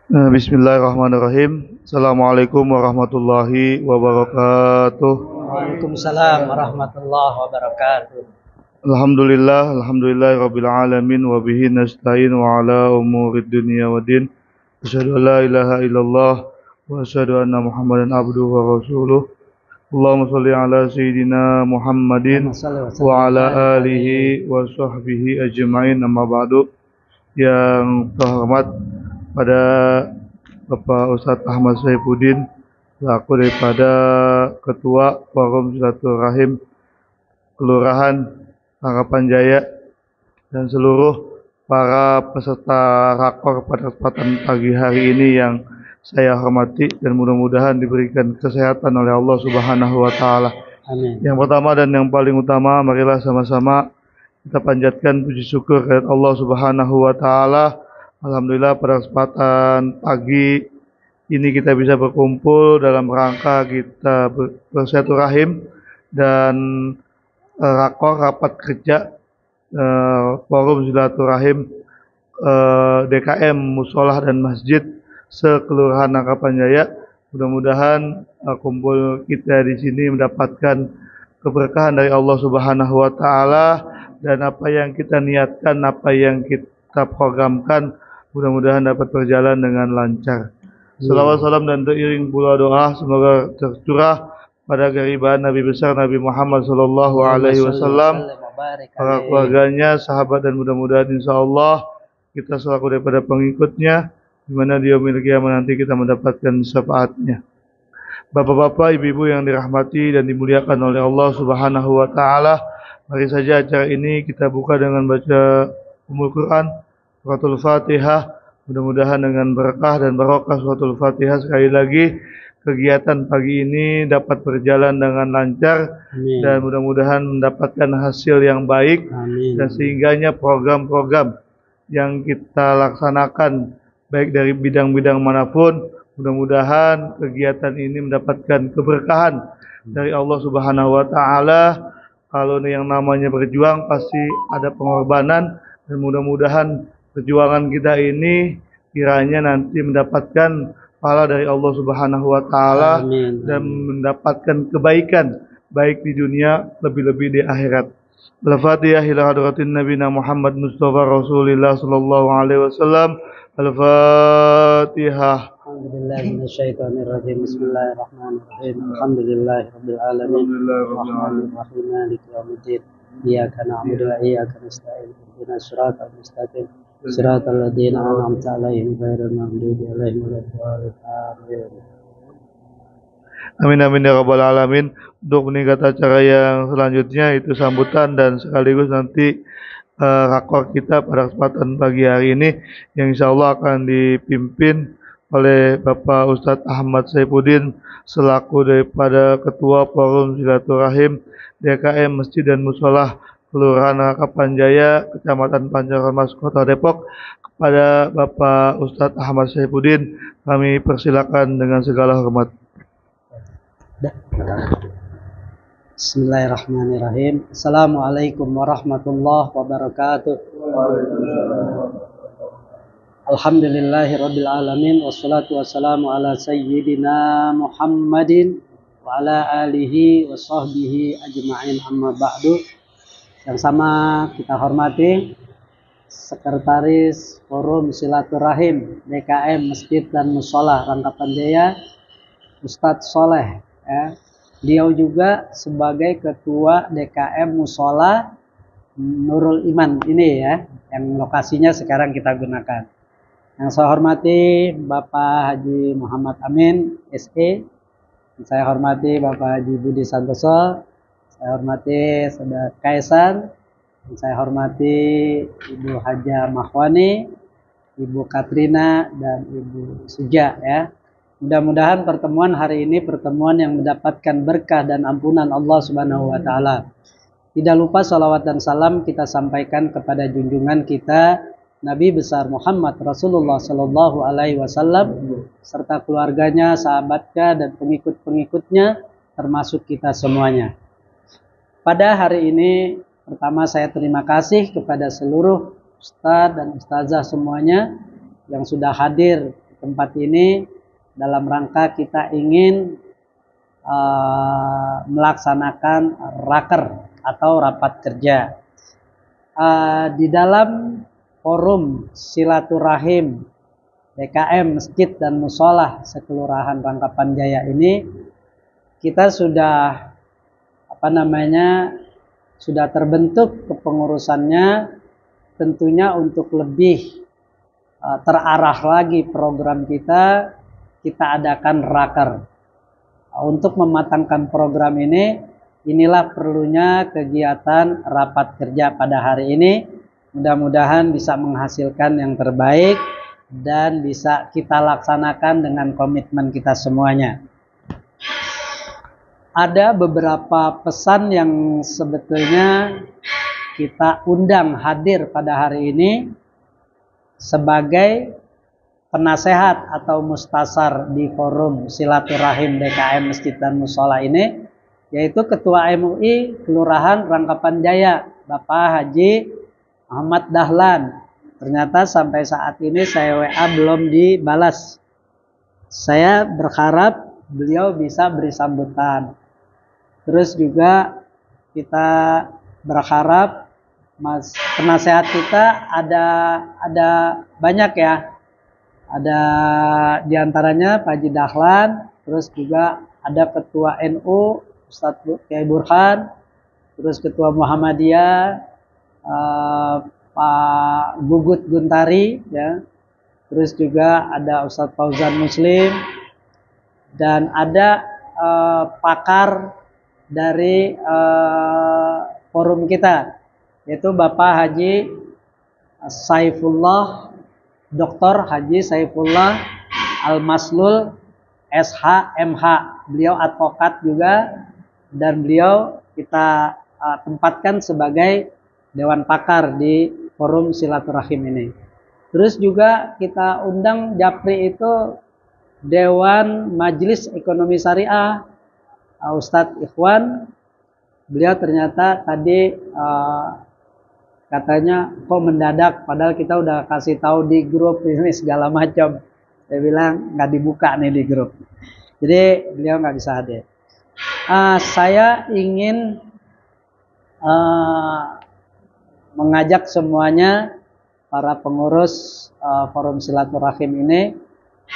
Bismillahirrahmanirrahim. Assalamualaikum warahmatullahi wabarakatuh. Waalaikumsalam warahmatullahi wabarakatuh. Alhamdulillah, rabbil alamin wa bihi nasta'in wa ala umurid dunya waddin. Asyhadu an la ilaha illallah wa asyhadu anna Muhammadan abduhu wa rasuluh. Allahumma shalli ala sayyidina Muhammadin wa ala alihi wa sahbihi ajma'in, amma ba'du. Yang terhormat pada Bapak Ustadz Ahmad Saifuddin selaku daripada Ketua Forum Silaturahim Kelurahan Harapan Jaya dan seluruh para peserta rakor pada kesempatan pagi hari ini yang saya hormati dan mudah-mudahan diberikan kesehatan oleh Allah Subhanahu wa taala. Amin. Yang pertama dan yang paling utama, marilah sama-sama kita panjatkan puji syukur kepada Allah Subhanahu wa taala. Alhamdulillah pada kesempatan pagi ini kita bisa berkumpul dalam rangka kita bersilaturahim dan rapat kerja Forum Silaturahim DKM Musolah dan Masjid sekelurahan Harapan Jaya. Mudah-mudahan kumpul kita di sini mendapatkan keberkahan dari Allah Subhanahu wa taala dan apa yang kita niatkan, apa yang kita programkan mudah-mudahan dapat berjalan dengan lancar. Salawat salam dan teriring pula doa semoga tercurah pada gariban Nabi besar Nabi Muhammad sallallahu alaihi wasallam, para keluarganya, sahabat, dan mudah-mudahan insyaallah kita selaku daripada pengikutnya di mana dia memiliki amanah nanti kita mendapatkan syafaatnya. Bapak-bapak, ibu-ibu yang dirahmati dan dimuliakan oleh Allah Subhanahu wa taala, mari saja acara ini kita buka dengan baca Ummul Quran, Suratul Fatihah. Mudah-mudahan dengan berkah dan barokah Suratul Fatihah sekali lagi kegiatan pagi ini dapat berjalan dengan lancar. Amin. Dan mudah-mudahan mendapatkan hasil yang baik. Amin. Dan sehingganya program-program yang kita laksanakan baik dari bidang-bidang manapun, mudah-mudahan kegiatan ini mendapatkan keberkahan dari Allah Subhanahu wa taala. Kalau yang namanya berjuang pasti ada pengorbanan dan mudah-mudahan perjuangan kita ini kiranya nanti mendapatkan pahala dari Allah Subhanahu wa taala dan mendapatkan kebaikan baik di dunia lebih-lebih di akhirat. Al-Fatihah ila hadratin Nabi Muhammad Mustafa Rasulillah sallallahu alaihi wasallam. Al-Fatihah. Alhamdulillahi minasyaitonirrajim. Bismillahirrahmanirrahim. Alhamdulillahirabbil alamin. Arrahmanir rahim. Maliki yaumiddin. Iyyaka na'budu wa iyyaka nasta'in. Ihdinas siratal mustaqim. Siratal ladzina an'amta 'alaihim ghairil maghdubi 'alaihim waladdallin. Amin amin ya rabbal alamin. Untuk meningkat acara yang selanjutnya itu sambutan dan sekaligus nanti rakor kita pada kesempatan pagi hari ini yang insya Allah akan dipimpin oleh Bapak Ustadz Ahmad Saifuddin selaku daripada Ketua Forum Silaturahim DKM Masjid dan Musolah Kelurahan Harapan Jaya, Kecamatan Pancoran, Kota Depok. Kepada Bapak Ustadz Ahmad Saifuddin kami persilakan dengan segala hormat. Bismillahirrahmanirrahim. Assalamualaikum warahmatullahi wabarakatuh. Alhamdulillahirabbil alamin wassalatu wassalamu ala sayyidina Muhammadin wa ala alihi wa sahbihi ajma'in, amma ba'du. Yang sama kita hormati Sekretaris Forum Silaturahim DKM Masjid dan Musola Rangkapan Jaya, Ustadz Soleh ya. Beliau juga sebagai Ketua DKM Musola Nurul Iman ini ya, yang lokasinya sekarang kita gunakan. Yang saya hormati Bapak Haji Muhammad Amin SE, saya hormati Bapak Haji Budi Santoso, saya hormati Saudara Kaisar, saya hormati Ibu Haja Mahwani, Ibu Katrina, dan Ibu Suja ya. Mudah-mudahan pertemuan hari ini pertemuan yang mendapatkan berkah dan ampunan Allah Subhanahu wa taala. Tidak lupa salawat dan salam kita sampaikan kepada junjungan kita Nabi besar Muhammad Rasulullah sallallahu alaihi wasallam serta keluarganya, sahabatnya, dan pengikut-pengikutnya termasuk kita semuanya. Pada hari ini pertama saya terima kasih kepada seluruh ustadz dan ustazah semuanya yang sudah hadir ke tempat ini dalam rangka kita ingin melaksanakan raker atau rapat kerja. Di dalam forum silaturahim DKM Masjid dan Musola sekelurahan Rangkapan Jaya ini kita sudah sudah terbentuk kepengurusannya, tentunya untuk lebih terarah lagi program kita adakan raker. Untuk mematangkan program ini, inilah perlunya kegiatan rapat kerja pada hari ini. Mudah-mudahan bisa menghasilkan yang terbaik dan bisa kita laksanakan dengan komitmen kita semuanya. Ada beberapa pesan yang sebetulnya kita undang hadir pada hari ini sebagai penasehat atau mustasar di forum silaturahim DKM Masjid dan Musola ini, yaitu Ketua MUI Kelurahan Rangkapan Jaya, Bapak Haji Muhammad Dahlan. Ternyata sampai saat ini saya WA belum dibalas. Saya berharap beliau bisa beri sambutan. Terus juga kita berharap penasehat kita ada banyak ya. Ada diantaranya Pak Haji Dahlan, terus juga ada Ketua NU Ustadz Kiai Burhan, terus Ketua Muhammadiyah Pak Gugut Guntari, ya. Terus juga ada Ustadz Fauzan Muslim dan ada pakar dari forum kita, yaitu Bapak Haji Saifullah, Dr. Haji Saifullah Al-Maslul SH MH. Beliau advokat juga dan beliau kita tempatkan sebagai dewan pakar di forum silaturahim ini. Terus juga kita undang Japri itu Dewan Majelis Ekonomi Syariah Ustadz Ikhwan. Beliau ternyata tadi katanya kok mendadak, padahal kita udah kasih tahu di grup ini segala macam. Saya bilang nggak dibuka nih di grup, jadi beliau nggak bisa hadir. Saya ingin mengajak semuanya para pengurus forum silaturahim ini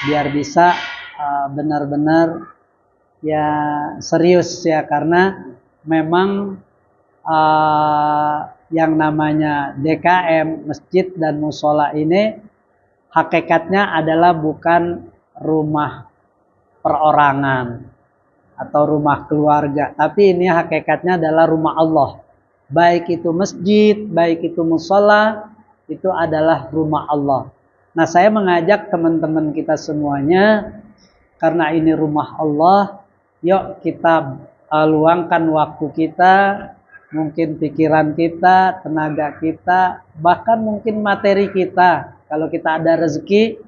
biar bisa benar-benar ya serius ya, karena memang yang namanya DKM Masjid dan Musola ini hakikatnya adalah bukan rumah perorangan atau rumah keluarga, tapi ini hakikatnya adalah rumah Allah. Baik itu masjid, baik itu musola, itu adalah rumah Allah. Nah, saya mengajak teman-teman kita semuanya, karena ini rumah Allah, yuk kita luangkan waktu kita, mungkin pikiran kita, tenaga kita, bahkan mungkin materi kita. Kalau kita ada rezeki,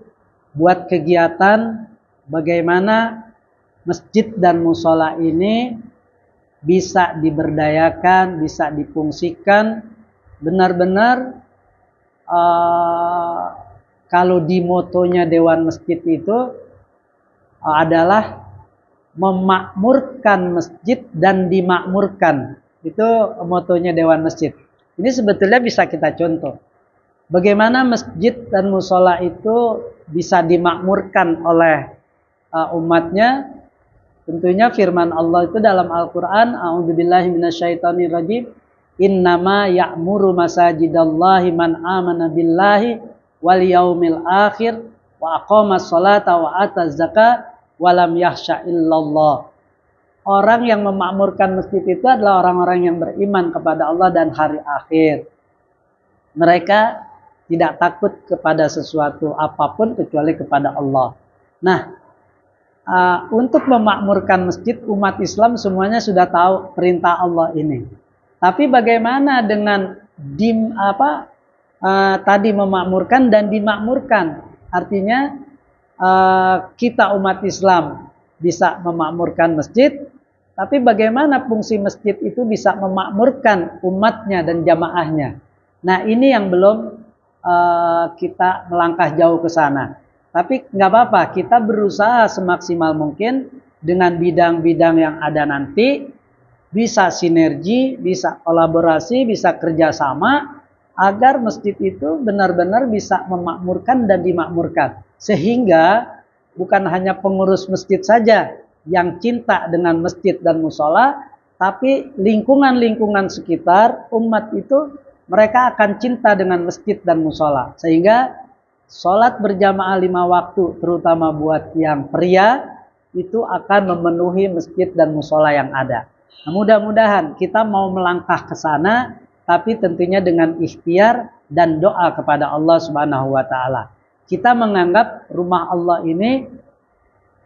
buat kegiatan bagaimana masjid dan musola ini bisa diberdayakan, bisa difungsikan. Benar-benar kalau di motonya Dewan Masjid itu adalah memakmurkan masjid dan dimakmurkan. Itu motonya Dewan Masjid. Ini sebetulnya bisa kita contoh. Bagaimana masjid dan musola itu bisa dimakmurkan oleh umatnya. Tentunya firman Allah itu dalam Al-Quran, A'udzubillahi minasyaitonirrajim, innama ya'muru masajidallahi man amana billahi wal yaumil akhir wa aqamas salata wa ataz zakat wa lam yakhsha illallah. Orang yang memakmurkan masjid itu adalah orang-orang yang beriman kepada Allah dan hari akhir. Mereka tidak takut kepada sesuatu apapun kecuali kepada Allah. Nah, untuk memakmurkan masjid, umat Islam semuanya sudah tahu perintah Allah ini. Tapi bagaimana dengan tadi memakmurkan dan dimakmurkan? Artinya kita umat Islam bisa memakmurkan masjid, tapi bagaimana fungsi masjid itu bisa memakmurkan umatnya dan jamaahnya? Nah, ini yang belum kita melangkah jauh ke sana. Tapi nggak apa-apa, kita berusaha semaksimal mungkin dengan bidang-bidang yang ada nanti, bisa sinergi, bisa kolaborasi, bisa kerjasama, agar masjid itu benar-benar bisa memakmurkan dan dimakmurkan. Sehingga bukan hanya pengurus masjid saja yang cinta dengan masjid dan musola, tapi lingkungan-lingkungan sekitar umat itu mereka akan cinta dengan masjid dan musola. Sehingga sholat berjamaah 5 waktu, terutama buat yang pria, itu akan memenuhi masjid dan musola yang ada. Nah, mudah-mudahan kita mau melangkah ke sana, tapi tentunya dengan ikhtiar dan doa kepada Allah Subhanahu wa Ta'ala. Kita menganggap rumah Allah ini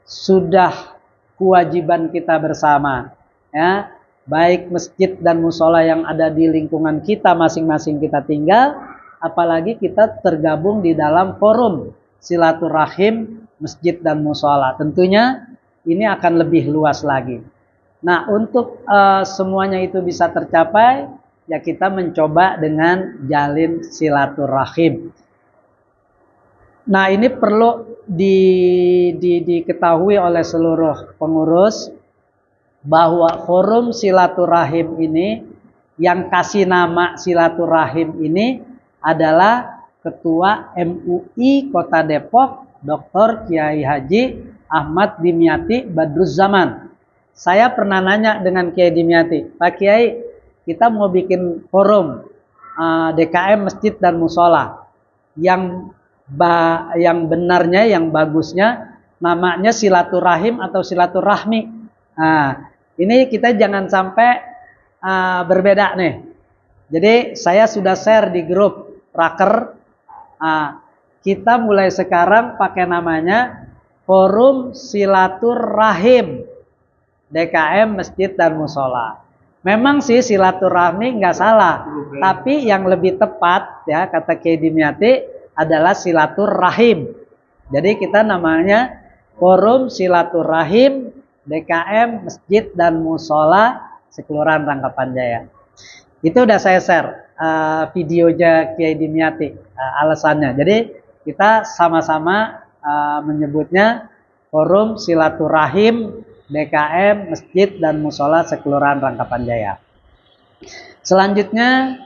sudah kewajiban kita bersama, ya, baik masjid dan musola yang ada di lingkungan kita masing-masing kita tinggal, apalagi kita tergabung di dalam forum silaturahim masjid dan musola. Tentunya ini akan lebih luas lagi. Nah, untuk semuanya itu bisa tercapai, ya kita mencoba dengan jalin silaturahim. Nah, ini perlu diketahui oleh seluruh pengurus bahwa forum silaturahim ini, yang kasih nama silaturahim ini adalah Ketua MUI Kota Depok, Dr. Kiai Haji Ahmad Dimyati Badruzzaman. Saya pernah nanya dengan Kiai Dimyati, Pak Kiai, kita mau bikin forum DKM Masjid dan Musola yang benarnya, yang bagusnya namanya silaturahim atau silaturahmi. Nah, ini kita jangan sampai berbeda nih. Jadi saya sudah share di grup Raker. Kita mulai sekarang pakai namanya Forum Silaturahim DKM Masjid dan Musola. Memang sih silaturahmi nggak salah, tapi yang lebih tepat, ya, kata Kiai Dimyati, adalah silaturahim. Jadi kita namanya Forum Silaturahim DKM Masjid dan Musola Sekelurahan Rangkapan Jaya. Itu udah saya share videonya Kiai Dimyati, alasannya. Jadi kita sama-sama menyebutnya Forum Silaturahim DKM Masjid dan Musola Sekelurahan Rangkapan Jaya. Selanjutnya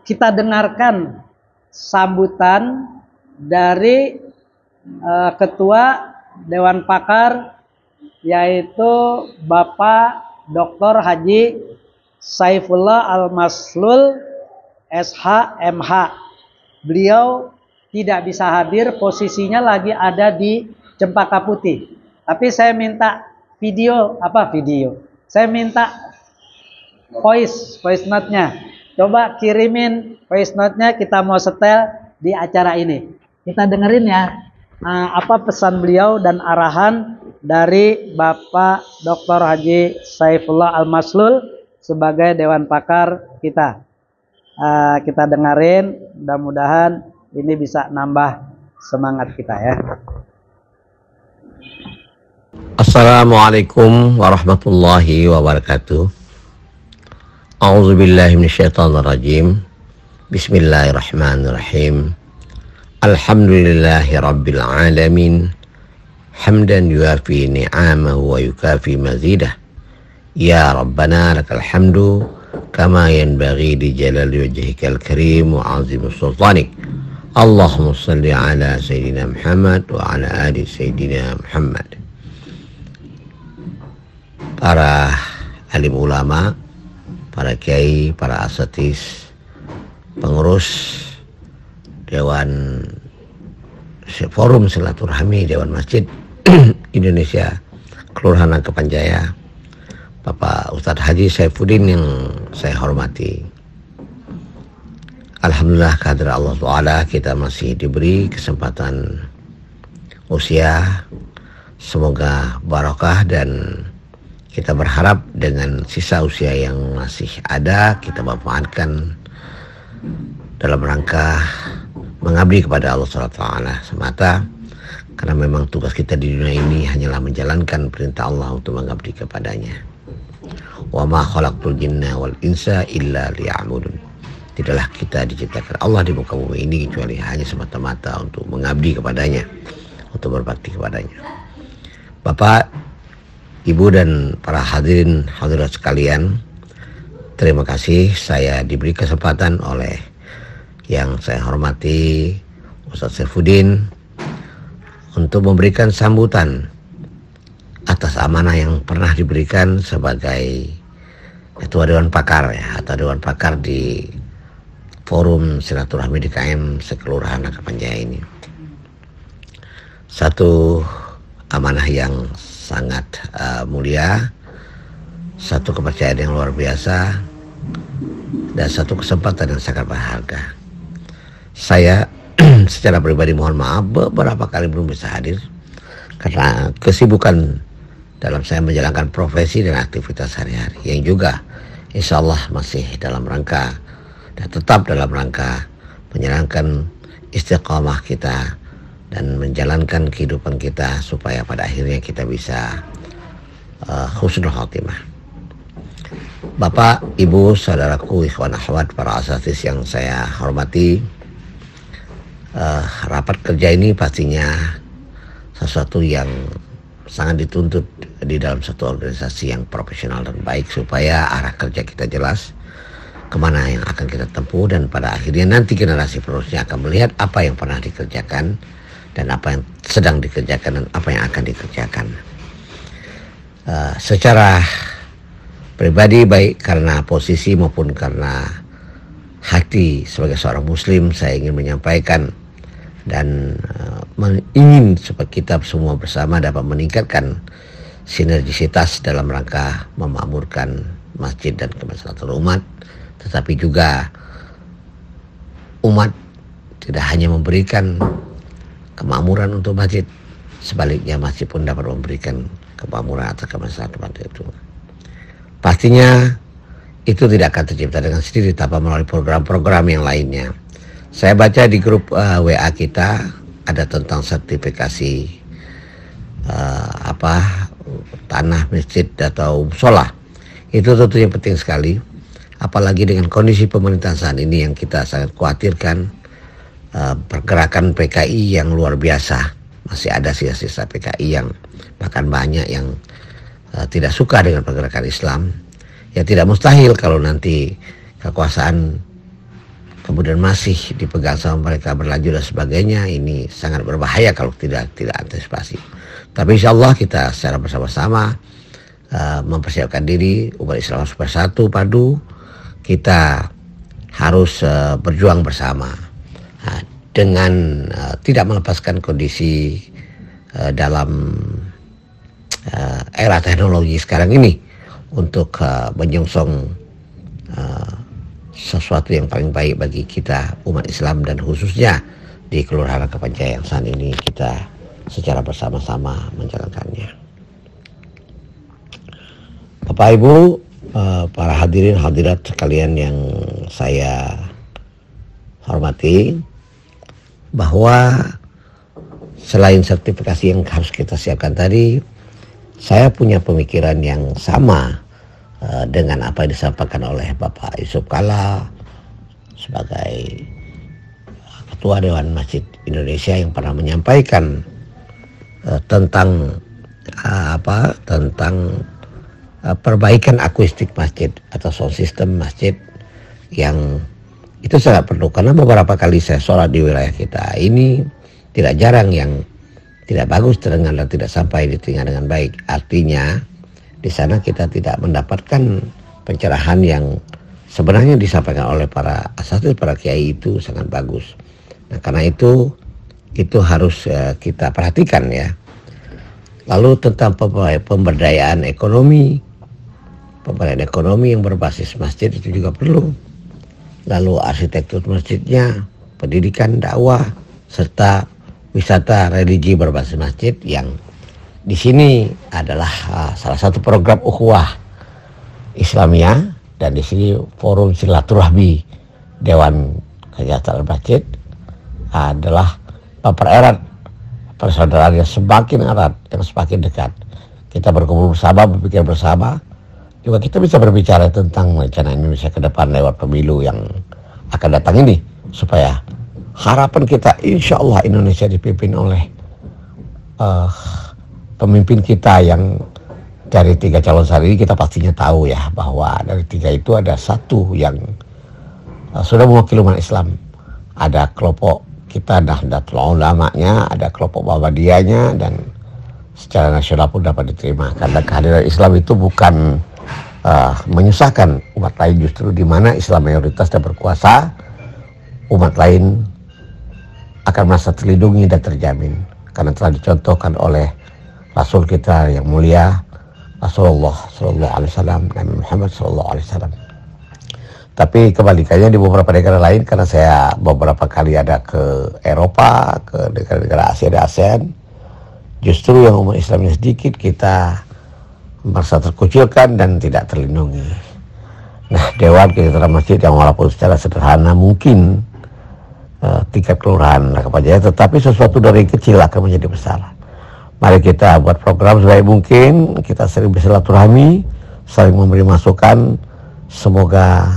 kita dengarkan sambutan dari Ketua Dewan Pakar, yaitu Bapak Dr. Haji Saifullah Al-Maslul SH.MH. Beliau tidak bisa hadir, posisinya lagi ada di Cempaka Putih. Tapi saya minta video. Saya minta voice note-nya. Coba kirimin voice note-nya, kita mau setel di acara ini. Kita dengerin ya, apa pesan beliau dan arahan dari Bapak Dr. Haji Saifullah Al-Maslul sebagai Dewan Pakar kita. Kita dengerin, mudah-mudahan ini bisa nambah semangat kita ya. Assalamualaikum warahmatullahi wabarakatuh. A'udzubillahi minasyaitonirrajim. Bismillahirrahmanirrahim. Alhamdulillahi rabbil alamin. Hamdan yuafi ni'amahu wa yukafi mazidah. Ya Rabbana lakal hamdu kama yanbaghi li jalali wajhikal karim wa 'azimi sultanik. Allahumma shalli ala sayyidina Muhammad wa ala ali sayyidina Muhammad. Para alim ulama, para kiai, para asatis, pengurus Dewan Forum Silaturahmi Dewan Masjid Indonesia Kelurahan Rangkapan Jaya, Bapak Ustadz Haji Saifuddin yang saya hormati. Alhamdulillah kehadirat Allah Ta'ala, kita masih diberi kesempatan usia, semoga barokah, dan kita berharap dengan sisa usia yang masih ada, kita manfaatkan dalam rangka mengabdi kepada Allah SWT semata, karena memang tugas kita di dunia ini hanyalah menjalankan perintah Allah untuk mengabdi kepadanya. Wa ma khalaqtul jinna wal insa illa liya'budun. Tidaklah kita diciptakan Allah di muka bumi ini kecuali hanya semata-mata untuk mengabdi kepadanya, untuk berbakti kepadanya. Bapak, Ibu dan para hadirin hadirat sekalian, terima kasih saya diberi kesempatan oleh yang saya hormati Ustaz Saifuddin untuk memberikan sambutan atas amanah yang pernah diberikan sebagai Ketua Dewan Pakar ya, atau Dewan Pakar di Forum Silaturahmi DKM sekelurahan Nangkapanjaya ini. Satu amanah yang sangat mulia, satu kepercayaan yang luar biasa, dan satu kesempatan yang sangat berharga. Saya secara pribadi mohon maaf beberapa kali belum bisa hadir karena kesibukan dalam saya menjalankan profesi dan aktivitas sehari-hari yang juga insya Allah masih dalam rangka dan tetap dalam rangka menjalankan istiqamah kita dan menjalankan kehidupan kita supaya pada akhirnya kita bisa husnul khotimah. Bapak, Ibu, saudaraku, ikhwan akhwat, para asatidz yang saya hormati, rapat kerja ini pastinya sesuatu yang sangat dituntut di dalam satu organisasi yang profesional dan baik supaya arah kerja kita jelas kemana yang akan kita tempuh, dan pada akhirnya nanti generasi penerusnya akan melihat apa yang pernah dikerjakan dan apa yang sedang dikerjakan dan apa yang akan dikerjakan. Secara pribadi baik karena posisi maupun karena hati sebagai seorang muslim, saya ingin menyampaikan dan ingin supaya kita semua bersama dapat meningkatkan sinergisitas dalam rangka memakmurkan masjid dan kemaslahatan umat, tetapi juga umat tidak hanya memberikan kemakmuran untuk masjid, sebaliknya masjid pun dapat memberikan kemakmuran atas kemaslahatan umat itu. Pastinya itu tidak akan tercipta dengan sendiri tanpa melalui program-program yang lainnya. Saya baca di grup WA kita ada tentang sertifikasi tanah masjid atau musola. Itu tentunya penting sekali, apalagi dengan kondisi pemerintahan saat ini yang kita sangat khawatirkan, pergerakan PKI yang luar biasa. Masih ada sisa-sisa PKI yang bahkan banyak yang tidak suka dengan pergerakan Islam. Ya tidak mustahil kalau nanti kekuasaan kemudian masih dipegang sama mereka berlanjut dan sebagainya. Ini sangat berbahaya kalau tidak antisipasi. Tapi insya Allah kita secara bersama-sama mempersiapkan diri umat Islam supaya satu padu. Kita harus berjuang bersama dengan tidak melepaskan kondisi dalam era teknologi sekarang ini untuk menyongsong sesuatu yang paling baik bagi kita umat Islam dan khususnya di Kelurahan Nangkapanjaya yang saat ini kita secara bersama-sama menjalankannya. Bapak Ibu, para hadirin hadirat sekalian yang saya hormati, bahwa selain sertifikasi yang harus kita siapkan tadi, saya punya pemikiran yang sama dengan apa yang disampaikan oleh Bapak Yusuf Kalla sebagai Ketua Dewan Masjid Indonesia yang pernah menyampaikan tentang perbaikan akustik masjid atau sound system masjid yang itu sangat perlu, karena beberapa kali saya sholat di wilayah kita ini tidak jarang yang tidak bagus terdengar dan tidak sampai di telinga dengan baik. Artinya di sana kita tidak mendapatkan pencerahan yang sebenarnya disampaikan oleh para asatidz, para kiai itu sangat bagus. Nah, karena itu harus kita perhatikan ya. Lalu tentang pemberdayaan ekonomi yang berbasis masjid itu juga perlu. Lalu arsitektur masjidnya, pendidikan, dakwah, serta wisata religi berbasis masjid yang di sini adalah salah satu program ukhuwah Islamiyah, dan di sini forum silaturahmi Dewan Kesejahteraan Masjid adalah mempererat persaudaraan yang semakin erat, yang semakin dekat. Kita berkumpul bersama, berpikir bersama. Juga kita bisa berbicara tentang rencana Indonesia ke depan lewat pemilu yang akan datang ini, supaya harapan kita insya Allah Indonesia dipimpin oleh pemimpin kita yang dari 3 calon saat ini kita pastinya tahu ya, bahwa dari 3 itu ada 1 yang sudah mewakili umat Islam. Ada kelompok kita Nahdlatul Ulamanya, ada kelompok Muhammadiyahnya, dan secara nasional pun dapat diterima. Karena kehadiran Islam itu bukan menyusahkan umat lain, justru di mana Islam mayoritas dan berkuasa, umat lain akan merasa terlindungi dan terjamin. Karena telah dicontohkan oleh Rasul kita yang mulia, Rasulullah SAW, Nabi Muhammad SAW. Tapi kebalikannya di beberapa negara lain, karena saya beberapa kali ada ke Eropa, ke negara-negara Asia dan ASEAN, justru yang umat Islamnya sedikit, kita merasa terkucilkan dan tidak terlindungi. Nah, Dewan Kegiatan Masjid yang walaupun secara sederhana mungkin tingkat kelurahan Rangkapanjaya, tetapi sesuatu dari kecil akan menjadi besar. Mari kita buat program sebaik mungkin, kita sering bersilaturahmi, saling memberi masukan, semoga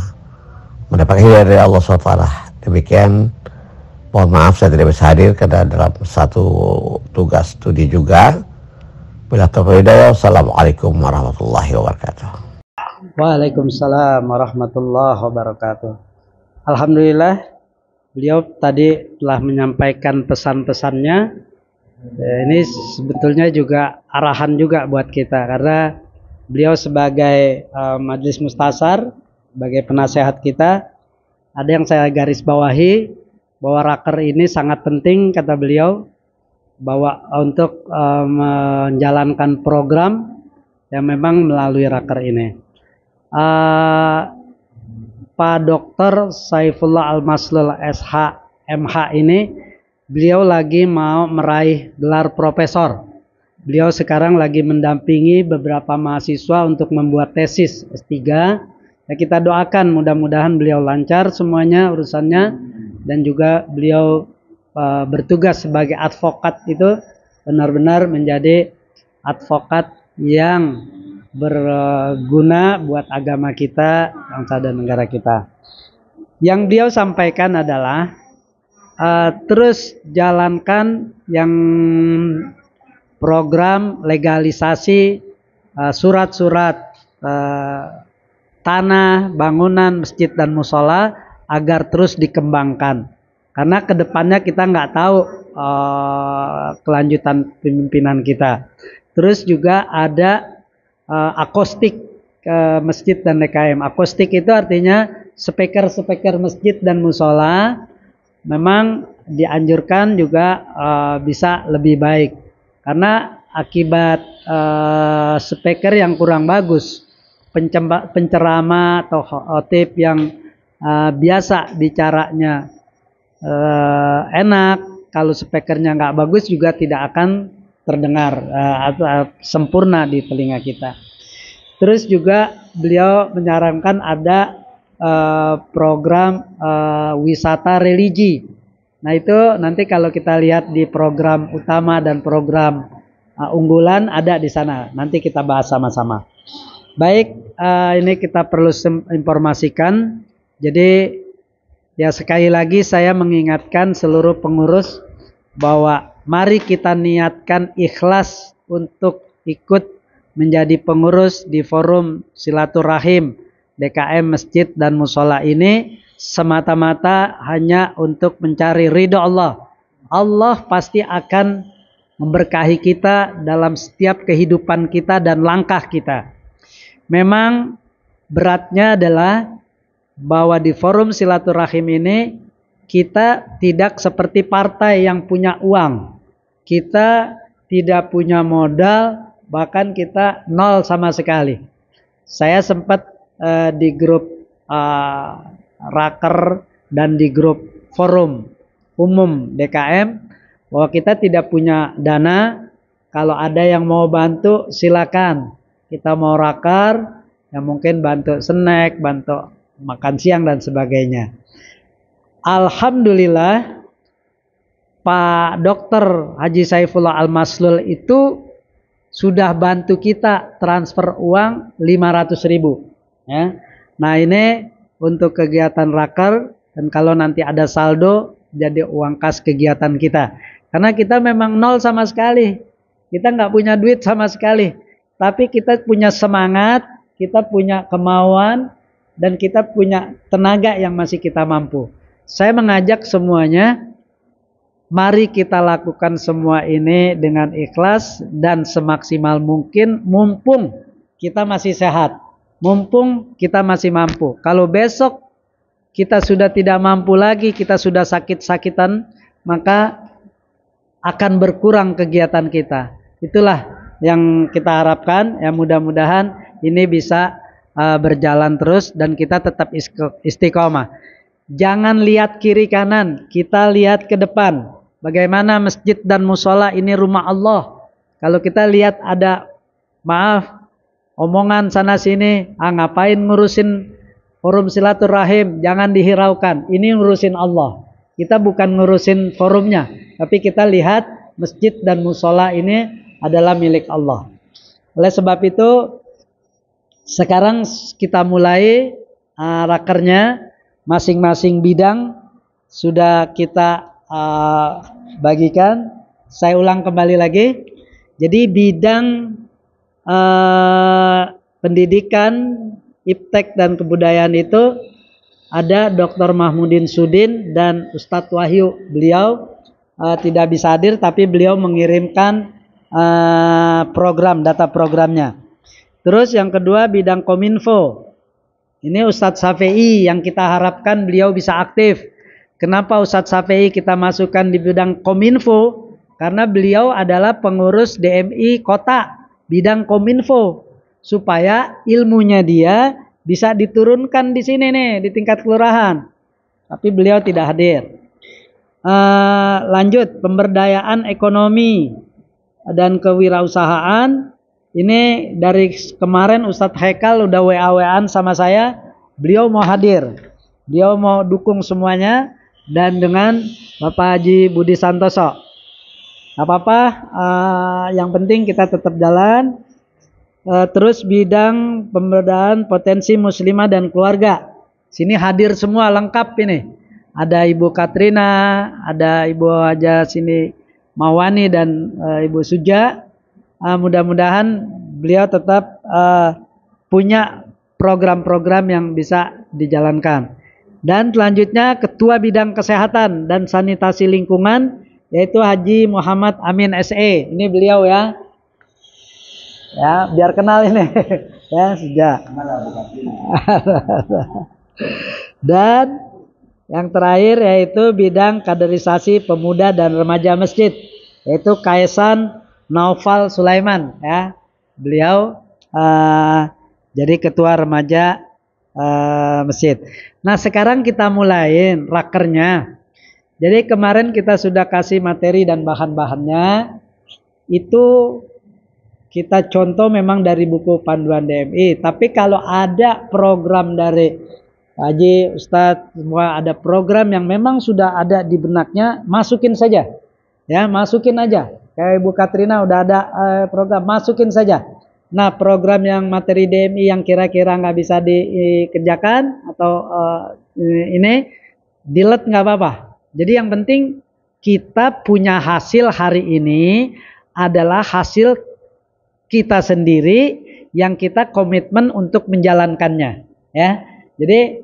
mendapat hidayah dari Allah SWT. Demikian, mohon maaf saya tidak bisa hadir karena dalam satu tugas studi juga. Bila taufiq hidayah, Assalamualaikum warahmatullahi wabarakatuh. Waalaikumsalam warahmatullahi wabarakatuh. Alhamdulillah, beliau tadi telah menyampaikan pesan-pesannya. Ini sebetulnya juga arahan juga buat kita, karena beliau sebagai Majelis Mustasar, sebagai penasehat kita, ada yang saya garis bawahi bahwa raker ini sangat penting, kata beliau, bahwa untuk menjalankan program yang memang melalui raker ini. Pak Dr. Saifullah Al-Maslul SH MH ini, beliau lagi mau meraih gelar profesor. Beliau sekarang lagi mendampingi beberapa mahasiswa untuk membuat tesis S3. Ya, kita doakan mudah-mudahan beliau lancar semuanya urusannya, dan juga beliau bertugas sebagai advokat itu benar-benar menjadi advokat yang berguna buat agama kita, bangsa dan negara kita. Yang beliau sampaikan adalah terus jalankan yang program legalisasi surat-surat tanah, bangunan, masjid dan musola agar terus dikembangkan. Karena kedepannya kita nggak tahu kelanjutan pemimpinan kita. Terus juga ada akustik masjid dan DKM. Akustik itu artinya speaker-speaker masjid dan musola memang dianjurkan juga bisa lebih baik. Karena akibat speaker yang kurang bagus, penceramah atau khotib yang biasa bicaranya enak, kalau speakernya nggak bagus juga tidak akan terdengar atau sempurna di telinga kita. Terus juga beliau menyarankan ada program wisata religi. Nah itu nanti kalau kita lihat di program utama dan program unggulan ada di sana. Nanti kita bahas sama-sama. Baik, ini kita perlu informasikan. Jadi ya sekali lagi saya mengingatkan seluruh pengurus bahwa mari kita niatkan ikhlas untuk ikut menjadi pengurus di forum silaturahim DKM Masjid dan Musola ini semata-mata hanya untuk mencari ridho Allah. Allah pasti akan memberkahi kita dalam setiap kehidupan kita dan langkah kita. Memang beratnya adalah bahwa di forum silaturahim ini kita tidak seperti partai yang punya uang. Kita tidak punya modal, bahkan kita nol sama sekali. Saya sempat di grup raker dan di grup forum umum DKM bahwa kita tidak punya dana. Kalau ada yang mau bantu silakan. Kita mau raker, ya mungkin bantu snack, bantu makan siang dan sebagainya. Alhamdulillah Pak Dr. Haji Saifullah Al-Maslul itu sudah bantu kita transfer uang 500.000 ya. Nah ini untuk kegiatan raker dan kalau nanti ada saldo jadi uang kas kegiatan kita. Karena kita memang nol sama sekali, kita nggak punya duit sama sekali, tapi kita punya semangat, kita punya kemauan, dan kita punya tenaga yang masih kita mampu. Saya mengajak semuanya, mari kita lakukan semua ini dengan ikhlas dan semaksimal mungkin, mumpung kita masih sehat, mumpung kita masih mampu. Kalau besok kita sudah tidak mampu lagi, kita sudah sakit-sakitan, maka akan berkurang kegiatan kita. Itulah yang kita harapkan, ya mudah-mudahan ini bisa berjalan terus dan kita tetap istiqomah. Jangan lihat kiri kanan, kita lihat ke depan. Bagaimana masjid dan musola ini rumah Allah. Kalau kita lihat ada, maaf, omongan sana sini, ngapain ngurusin forum silaturahim, jangan dihiraukan. Ini ngurusin Allah. Kita bukan ngurusin forumnya, tapi kita lihat masjid dan musola ini adalah milik Allah. Oleh sebab itu, sekarang kita mulai rakernya, masing-masing bidang sudah kita bagikan. Saya ulang kembali lagi. Jadi bidang pendidikan, iptek dan kebudayaan itu ada Dr. Mahmudin Sudin dan Ustadz Wahyu. Beliau tidak bisa hadir, tapi beliau mengirimkan program, data programnya. Terus yang kedua bidang Kominfo. Ini Ustadz Safei yang kita harapkan beliau bisa aktif. Kenapa Ustadz Safei kita masukkan di bidang Kominfo? Karena beliau adalah pengurus DMI kota bidang Kominfo, supaya ilmunya dia bisa diturunkan di sini nih, di tingkat kelurahan. Tapi beliau tidak hadir. Lanjut, pemberdayaan ekonomi dan kewirausahaan. Ini dari kemarin Ustadz Haikal udah WA-WAan sama saya. Beliau mau hadir. Beliau mau dukung semuanya. Dan dengan Bapak Haji Budi Santoso. Gak apa-apa, yang penting kita tetap jalan. Terus bidang pemberdayaan potensi muslimah dan keluarga. Sini hadir semua lengkap ini. Ada Ibu Katrina, ada Ibu Haja sini Mawani dan Ibu Suja. Mudah-mudahan beliau tetap punya program-program yang bisa dijalankan. Dan selanjutnya Ketua Bidang Kesehatan dan Sanitasi Lingkungan, yaitu Haji Muhammad Amin SE. Ini beliau ya. Ya, biar kenal ini. Ya, sejak. Dan yang terakhir yaitu bidang kaderisasi pemuda dan remaja masjid, yaitu Kaisan Naufal Sulaiman ya. Beliau jadi ketua remaja masjid. Nah, sekarang kita mulain rakernya. Jadi kemarin kita sudah kasih materi dan bahan-bahannya. Itu kita contoh memang dari buku panduan DMI. Tapi kalau ada program dari Haji, Ustadz, semua ada program yang memang sudah ada di benaknya, masukin saja. Ya, masukin aja. Kayak Ibu Katrina udah ada program, masukin saja. Nah, program yang materi DMI yang kira-kira nggak bisa dikerjakan atau ini delete nggak apa-apa. Jadi yang penting kita punya hasil hari ini adalah hasil kita sendiri yang kita komitmen untuk menjalankannya. Ya, jadi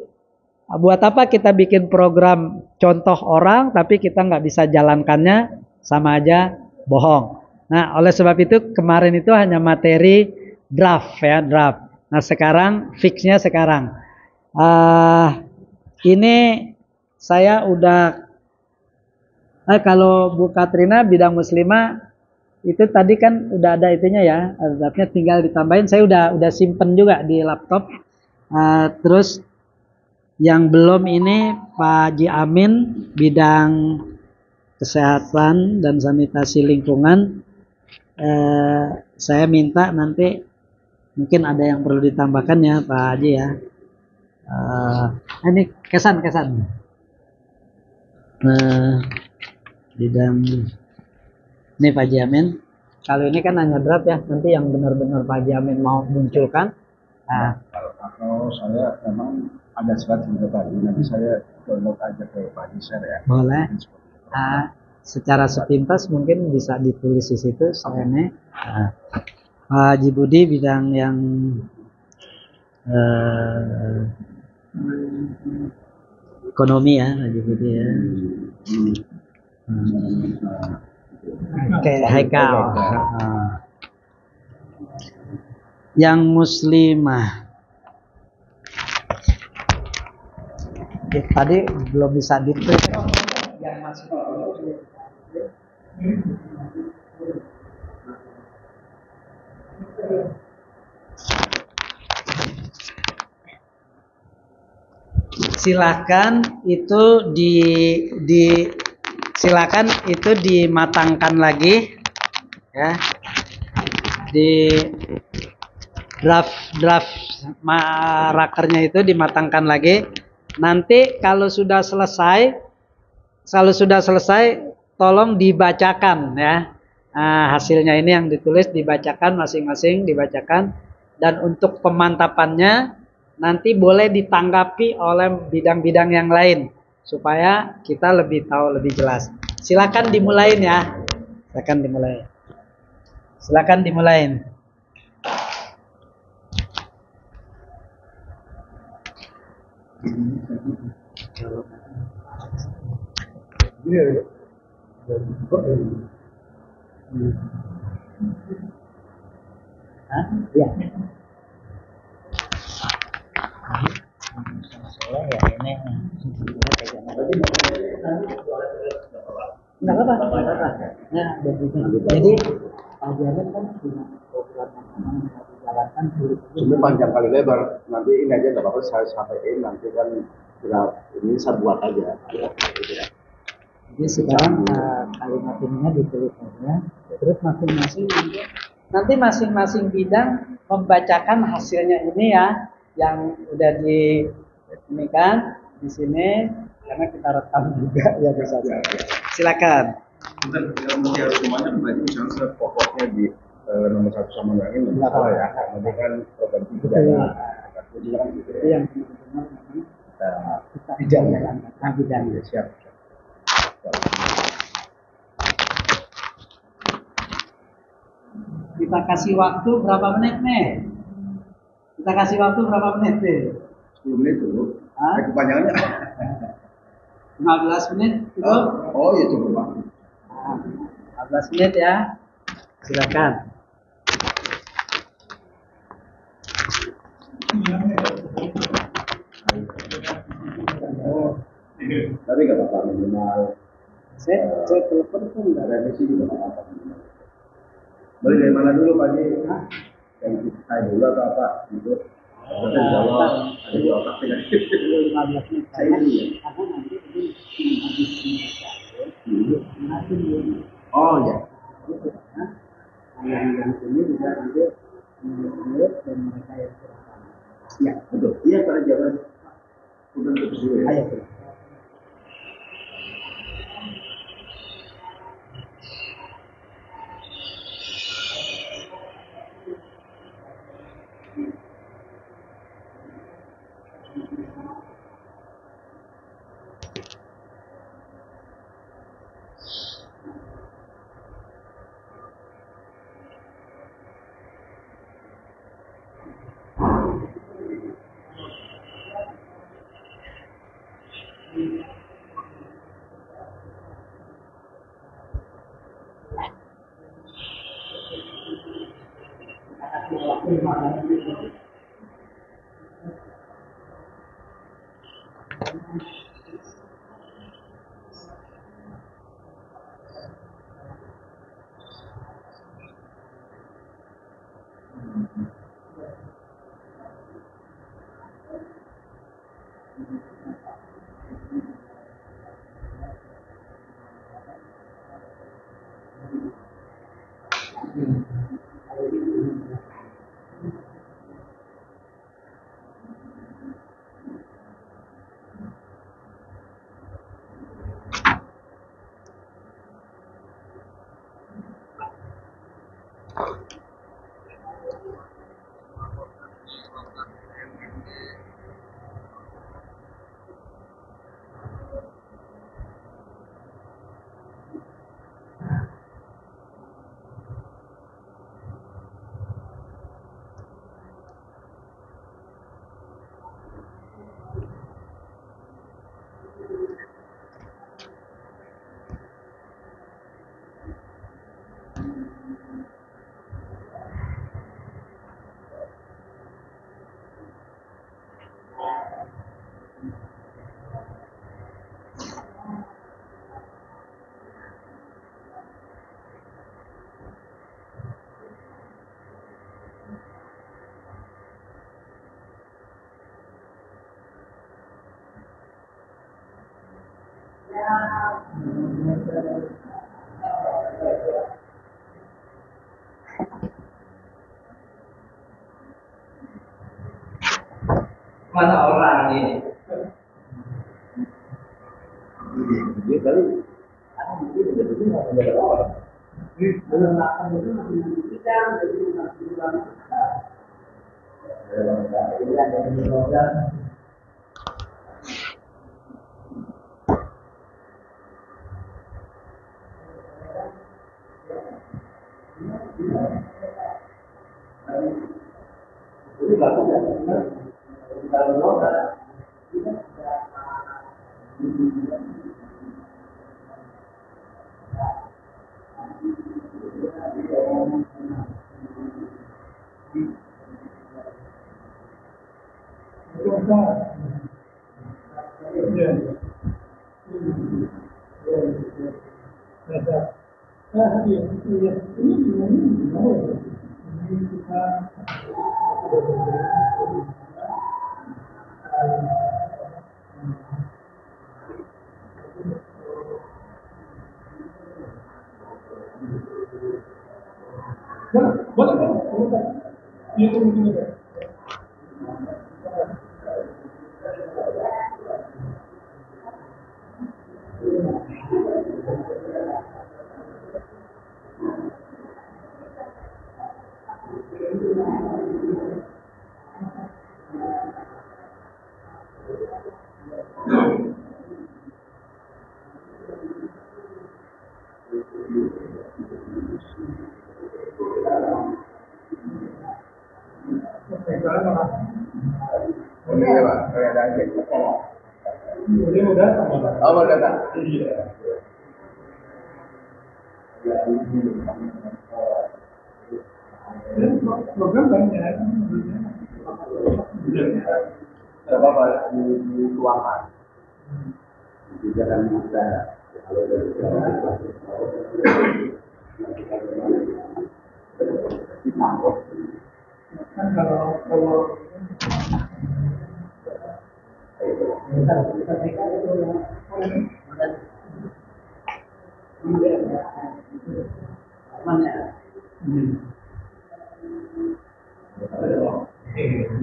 buat apa kita bikin program contoh orang tapi kita nggak bisa jalankannya, sama aja bohong. Nah, oleh sebab itu kemarin itu hanya materi draft ya, draft. Nah, sekarang fixnya sekarang. Ini saya udah kalau Bu Katrina bidang muslimah itu tadi kan udah ada itunya ya, draftnya tinggal ditambahin. Saya udah simpen juga di laptop. Terus yang belum ini Pak Haji Amin bidang kesehatan dan sanitasi lingkungan. Saya minta nanti mungkin ada yang perlu ditambahkan ya Pak Haji ya. Ini kesan. Bidang ini Pak Haji Amin. Kalau ini kan hanya draft ya, nanti yang benar-benar Pak Haji Amin mau munculkan. Kalau saya memang ada surat juga tadi. Nanti saya download aja ke Pak Share ya. Boleh. Secara sepintas mungkin bisa ditulis di situ soalnya. Pak Haji Budi bidang yang ekonomi ya, Haji Budi ya. Oke, Haikal. Yang muslimah. Tadi belum bisa ditulis. Yang masuk. Silakan itu silakan itu dimatangkan lagi ya, di draft rakernya itu dimatangkan lagi. Nanti kalau sudah selesai tolong dibacakan ya. Hasilnya ini yang ditulis dibacakan masing-masing, dibacakan, dan untuk pemantapannya nanti boleh ditanggapi oleh bidang-bidang yang lain supaya kita lebih tahu lebih jelas. Silakan dimulain ya. Silakan dimulain. Ya. Ya ini. Enggak apa-apa. Nah, jadi pelajaran kan punya program yang dijalankan Cuma panjang kali lebar. Nanti ini aja nggak apa-apa saya sampaikan, nanti kan ini saya buat aja. Jadi sekarang kalimat ininya ditulis aja. Terus nanti masing-masing bidang membacakan hasilnya ini ya, yang udah ini kan di sini karena kita rekam juga ya bisa. Silakan. Nanti harus semuanya berarti misalnya pokoknya di nomor 1 sama yang ini nggak salah ya. Nanti kan program tiga ya. Jadi kan gitu ya. Yang kita bidangnya. Siap. Kita kasih waktu berapa menit nih? 10 menit dulu. Kepanjangannya 15 menit itu? Oh ya cukup Pak. 15 menit ya. Silakan. Tapi nggak apa-apa minimal. Saya telepon pun nggak. Revisi juga nggak apa-apa. Boleh dari mana dulu Pak Ji? Yang saya dulu atau apa? Gitu. Ada di otak tidak? 15 menit. Saya dulu ya. Karena nanti ini Oh ya. yang ini juga nanti menurut dan mereka yang silakan. Ya betul. Iya pada zaman udah terus dulu ya. Ayo. Mana orang ini? Program banyak. Coba di keuangan. Kebijakan kita kalau dari kan kalau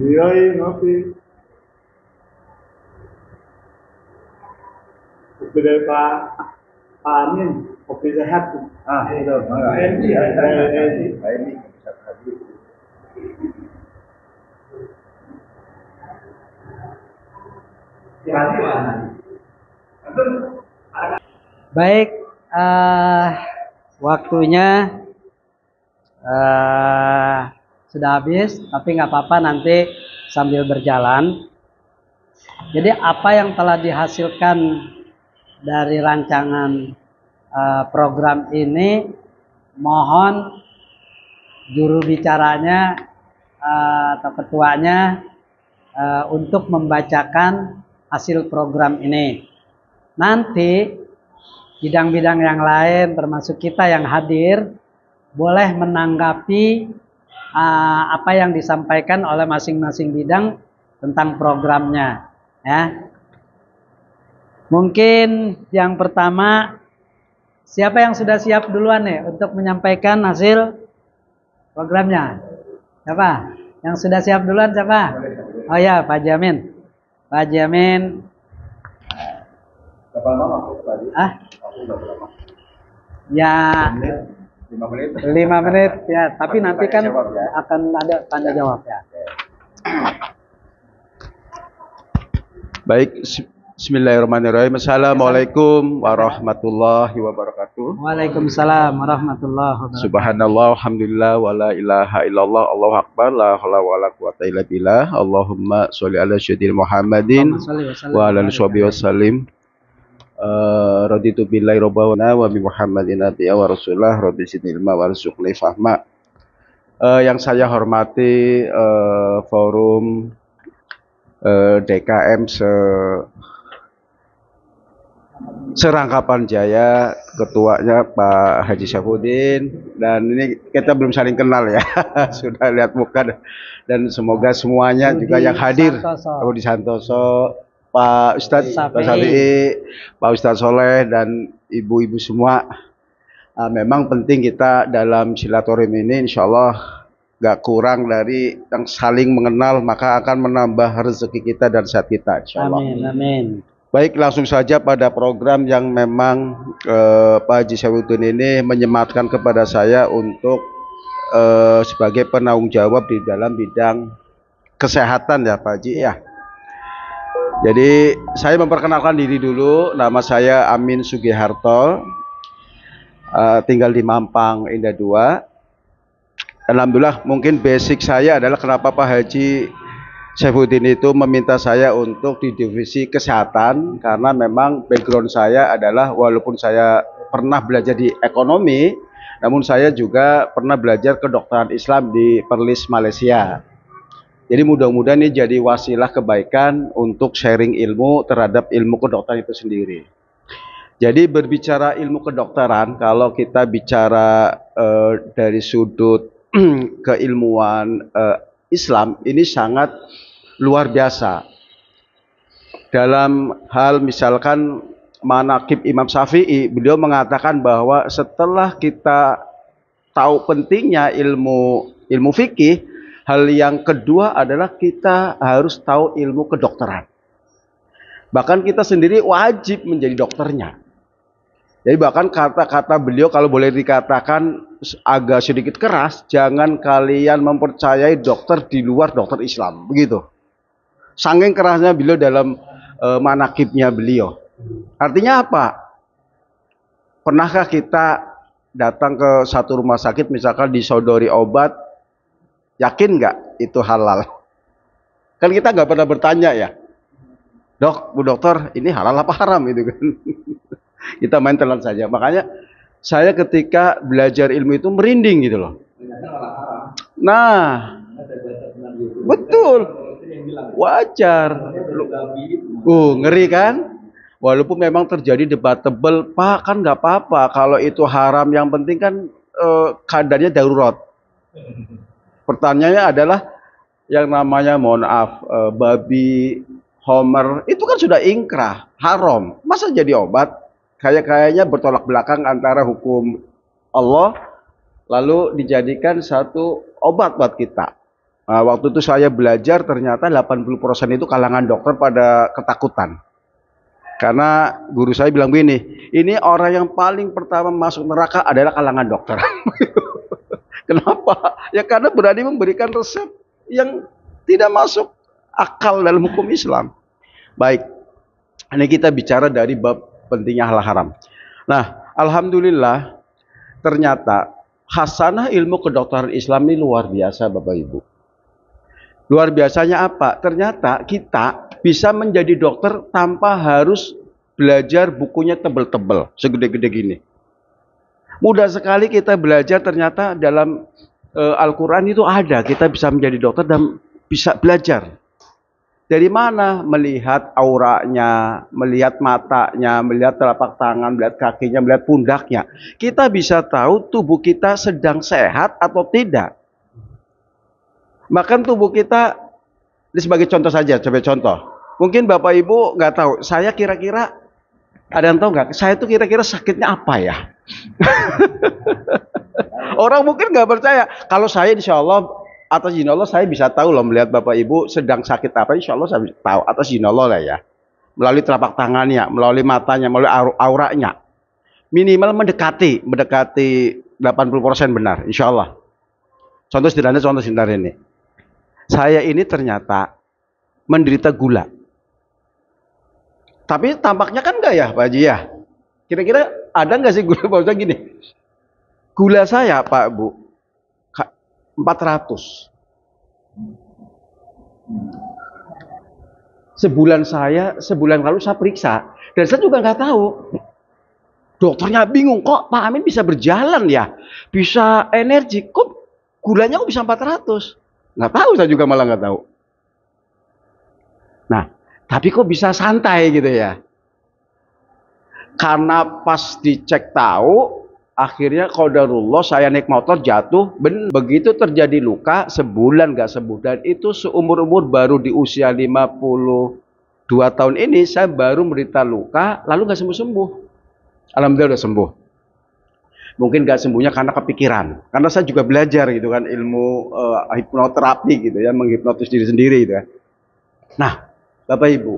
iya ngopi. Kopi dari Pak Amin, kopi sehat. itu ini bisa hadir. Baik, waktunya sudah habis, tapi nggak apa-apa nanti sambil berjalan. Jadi apa yang telah dihasilkan dari rancangan program ini, mohon juru bicaranya atau ketuanya untuk membacakan hasil program ini. Nanti bidang-bidang yang lain termasuk kita yang hadir boleh menanggapi apa yang disampaikan oleh masing-masing bidang tentang programnya, ya. Mungkin yang pertama, siapa yang sudah siap duluan nih untuk menyampaikan hasil programnya? Siapa? Yang sudah siap duluan siapa? Oh ya, Pak Jamin. Pak Jamin. Berapa lama tadi? Ya 5 menit. 5 menit ya, tapi nanti kan jawab, ya. akan ada tanya jawab ya. Baik, bismillahirrahmanirrahim. Assalamualaikum warahmatullahi wabarakatuh. Waalaikumsalam warahmatullahi wabarakatuh. Subhanallah, alhamdulillah, wa la ilaha illallah, Allahu akbar, la haula wa la quwata illa billah. Allahumma sholli ala sayyidina Muhammadin wa ala alihi wasallim. Raditu billahi rabbana wa bi Muhammadin nabiyya wa rasulullah, rabbi zidni ilma warzuqni fahma. Yang saya hormati forum DKM Serangkapan Jaya, ketuanya Pak Haji Syafudin, dan ini kita belum saling kenal ya. Sudah lihat muka, dan semoga semuanya juga yang hadir, Rudi Santoso, Pak Ustadz Pak Safi'i, Pak Ustadz Soleh, dan ibu-ibu semua. Memang penting kita dalam silaturahim ini insya Allah gak kurang dari yang saling mengenal, maka akan menambah rezeki kita dan sehat kita insya Allah. Amin, amin. Baik, langsung saja pada program yang memang Pak Haji Saifuddin ini menyematkan kepada saya untuk sebagai penanggung jawab di dalam bidang kesehatan ya Pak Haji ya. Jadi saya memperkenalkan diri dulu, nama saya Amin Sugiharto, tinggal di Mampang Indah 2. Alhamdulillah, mungkin basic saya adalah kenapa Pak Haji Saifuddin itu meminta saya untuk di divisi kesehatan, karena memang background saya adalah walaupun saya pernah belajar di ekonomi, namun saya juga pernah belajar kedokteran Islam di Perlis Malaysia. Jadi mudah-mudahan ini jadi wasilah kebaikan untuk sharing ilmu terhadap ilmu kedokteran itu sendiri. Jadi berbicara ilmu kedokteran, kalau kita bicara dari sudut keilmuan Islam, ini sangat luar biasa. Dalam hal misalkan manaqib Imam Syafi'i, beliau mengatakan bahwa setelah kita tahu pentingnya ilmu fikih, hal yang kedua adalah kita harus tahu ilmu kedokteran. Bahkan kita sendiri wajib menjadi dokternya. Jadi bahkan kata-kata beliau kalau boleh dikatakan agak sedikit keras, jangan kalian mempercayai dokter di luar dokter Islam, begitu. Saking kerasnya beliau dalam manaqibnya beliau. Artinya apa? Pernahkah kita datang ke satu rumah sakit misalkan disodori obat, yakin nggak itu halal? Kan kita nggak pernah bertanya ya, dok, bu dokter, ini halal apa haram itu kan? Kita main telan saja. Makanya saya ketika belajar ilmu itu merinding gitu loh. Nah, betul, wajar. Ngeri kan? Walaupun memang terjadi debatable, Pak, kan nggak apa-apa kalau itu haram. Yang penting kan keadaannya darurat. Pertanyaannya adalah yang namanya mohon maaf babi, homer itu kan sudah ingkrah, haram. Masa jadi obat? Kayaknya bertolak belakang antara hukum Allah lalu dijadikan satu obat buat kita. Nah, waktu itu saya belajar ternyata 80% itu kalangan dokter pada ketakutan. Karena guru saya bilang begini, ini orang yang paling pertama masuk neraka adalah kalangan dokter. Kenapa? Ya karena berani memberikan resep yang tidak masuk akal dalam hukum Islam. Baik, ini kita bicara dari bab pentingnya hal haram. Nah, alhamdulillah ternyata hasanah ilmu kedokteran Islam ini luar biasa Bapak Ibu. Luar biasanya apa? Ternyata kita bisa menjadi dokter tanpa harus belajar bukunya tebel-tebel, segede-gede gini. Mudah sekali kita belajar, ternyata dalam Al-Quran itu ada, kita bisa menjadi dokter dan bisa belajar. Dari mana? Melihat auranya, melihat matanya, melihat telapak tangan, melihat kakinya, melihat pundaknya. Kita bisa tahu tubuh kita sedang sehat atau tidak. Bahkan tubuh kita, ini sebagai contoh saja, coba contoh. Mungkin Bapak Ibu nggak tahu, saya kira-kira, ada yang tahu nggak? Saya tuh kira-kira sakitnya apa ya? Orang mungkin nggak percaya. Kalau saya insya Allah, atas izin Allah saya bisa tahu loh, melihat Bapak Ibu sedang sakit apa, insya Allah saya bisa tahu atas izin Allah lah ya. Melalui telapak tangannya, melalui matanya, melalui auranya. Minimal mendekati 80% benar, insya Allah. Contoh sederhana ini. Saya ini ternyata menderita gula. Tapi tampaknya kan enggak ya Pak Haji ya? Kira-kira ada nggak sih gula? Maksudnya gini, gula saya Pak Bu 400. Sebulan lalu saya periksa dan saya juga nggak tahu. Dokternya bingung, kok Pak Amin bisa berjalan ya, bisa energi, kok gulanya kok bisa 400? Nggak tahu, saya juga malah nggak tahu. Nah, tapi kok bisa santai gitu ya? Karena pas dicek tahu, akhirnya qadarullah saya naik motor jatuh, begitu terjadi luka, sebulan nggak sembuh. Dan itu seumur-umur baru di usia 52 tahun ini, saya baru menderita luka, lalu nggak sembuh-sembuh. Alhamdulillah udah sembuh. Mungkin gak sembuhnya karena kepikiran. Karena saya juga belajar gitu kan ilmu hipnoterapi gitu ya, menghipnotis diri sendiri gitu ya. Nah, Bapak Ibu,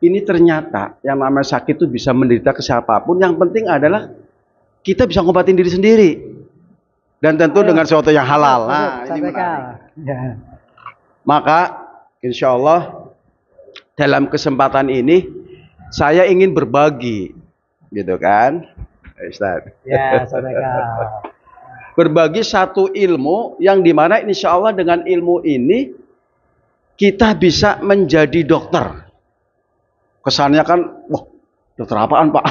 ini ternyata yang namanya sakit itu bisa menderita ke siapapun. Yang penting adalah kita bisa ngobatin diri sendiri. Dan tentu dengan sesuatu yang halal. Nah, ini menarik. Ya. Maka insya Allah dalam kesempatan ini saya ingin berbagi, gitu kan, Ustaz? Ya, saudara. Berbagi satu ilmu yang dimana insya Allah dengan ilmu ini kita bisa menjadi dokter. Kesannya kan, wah, dokter apaan Pak?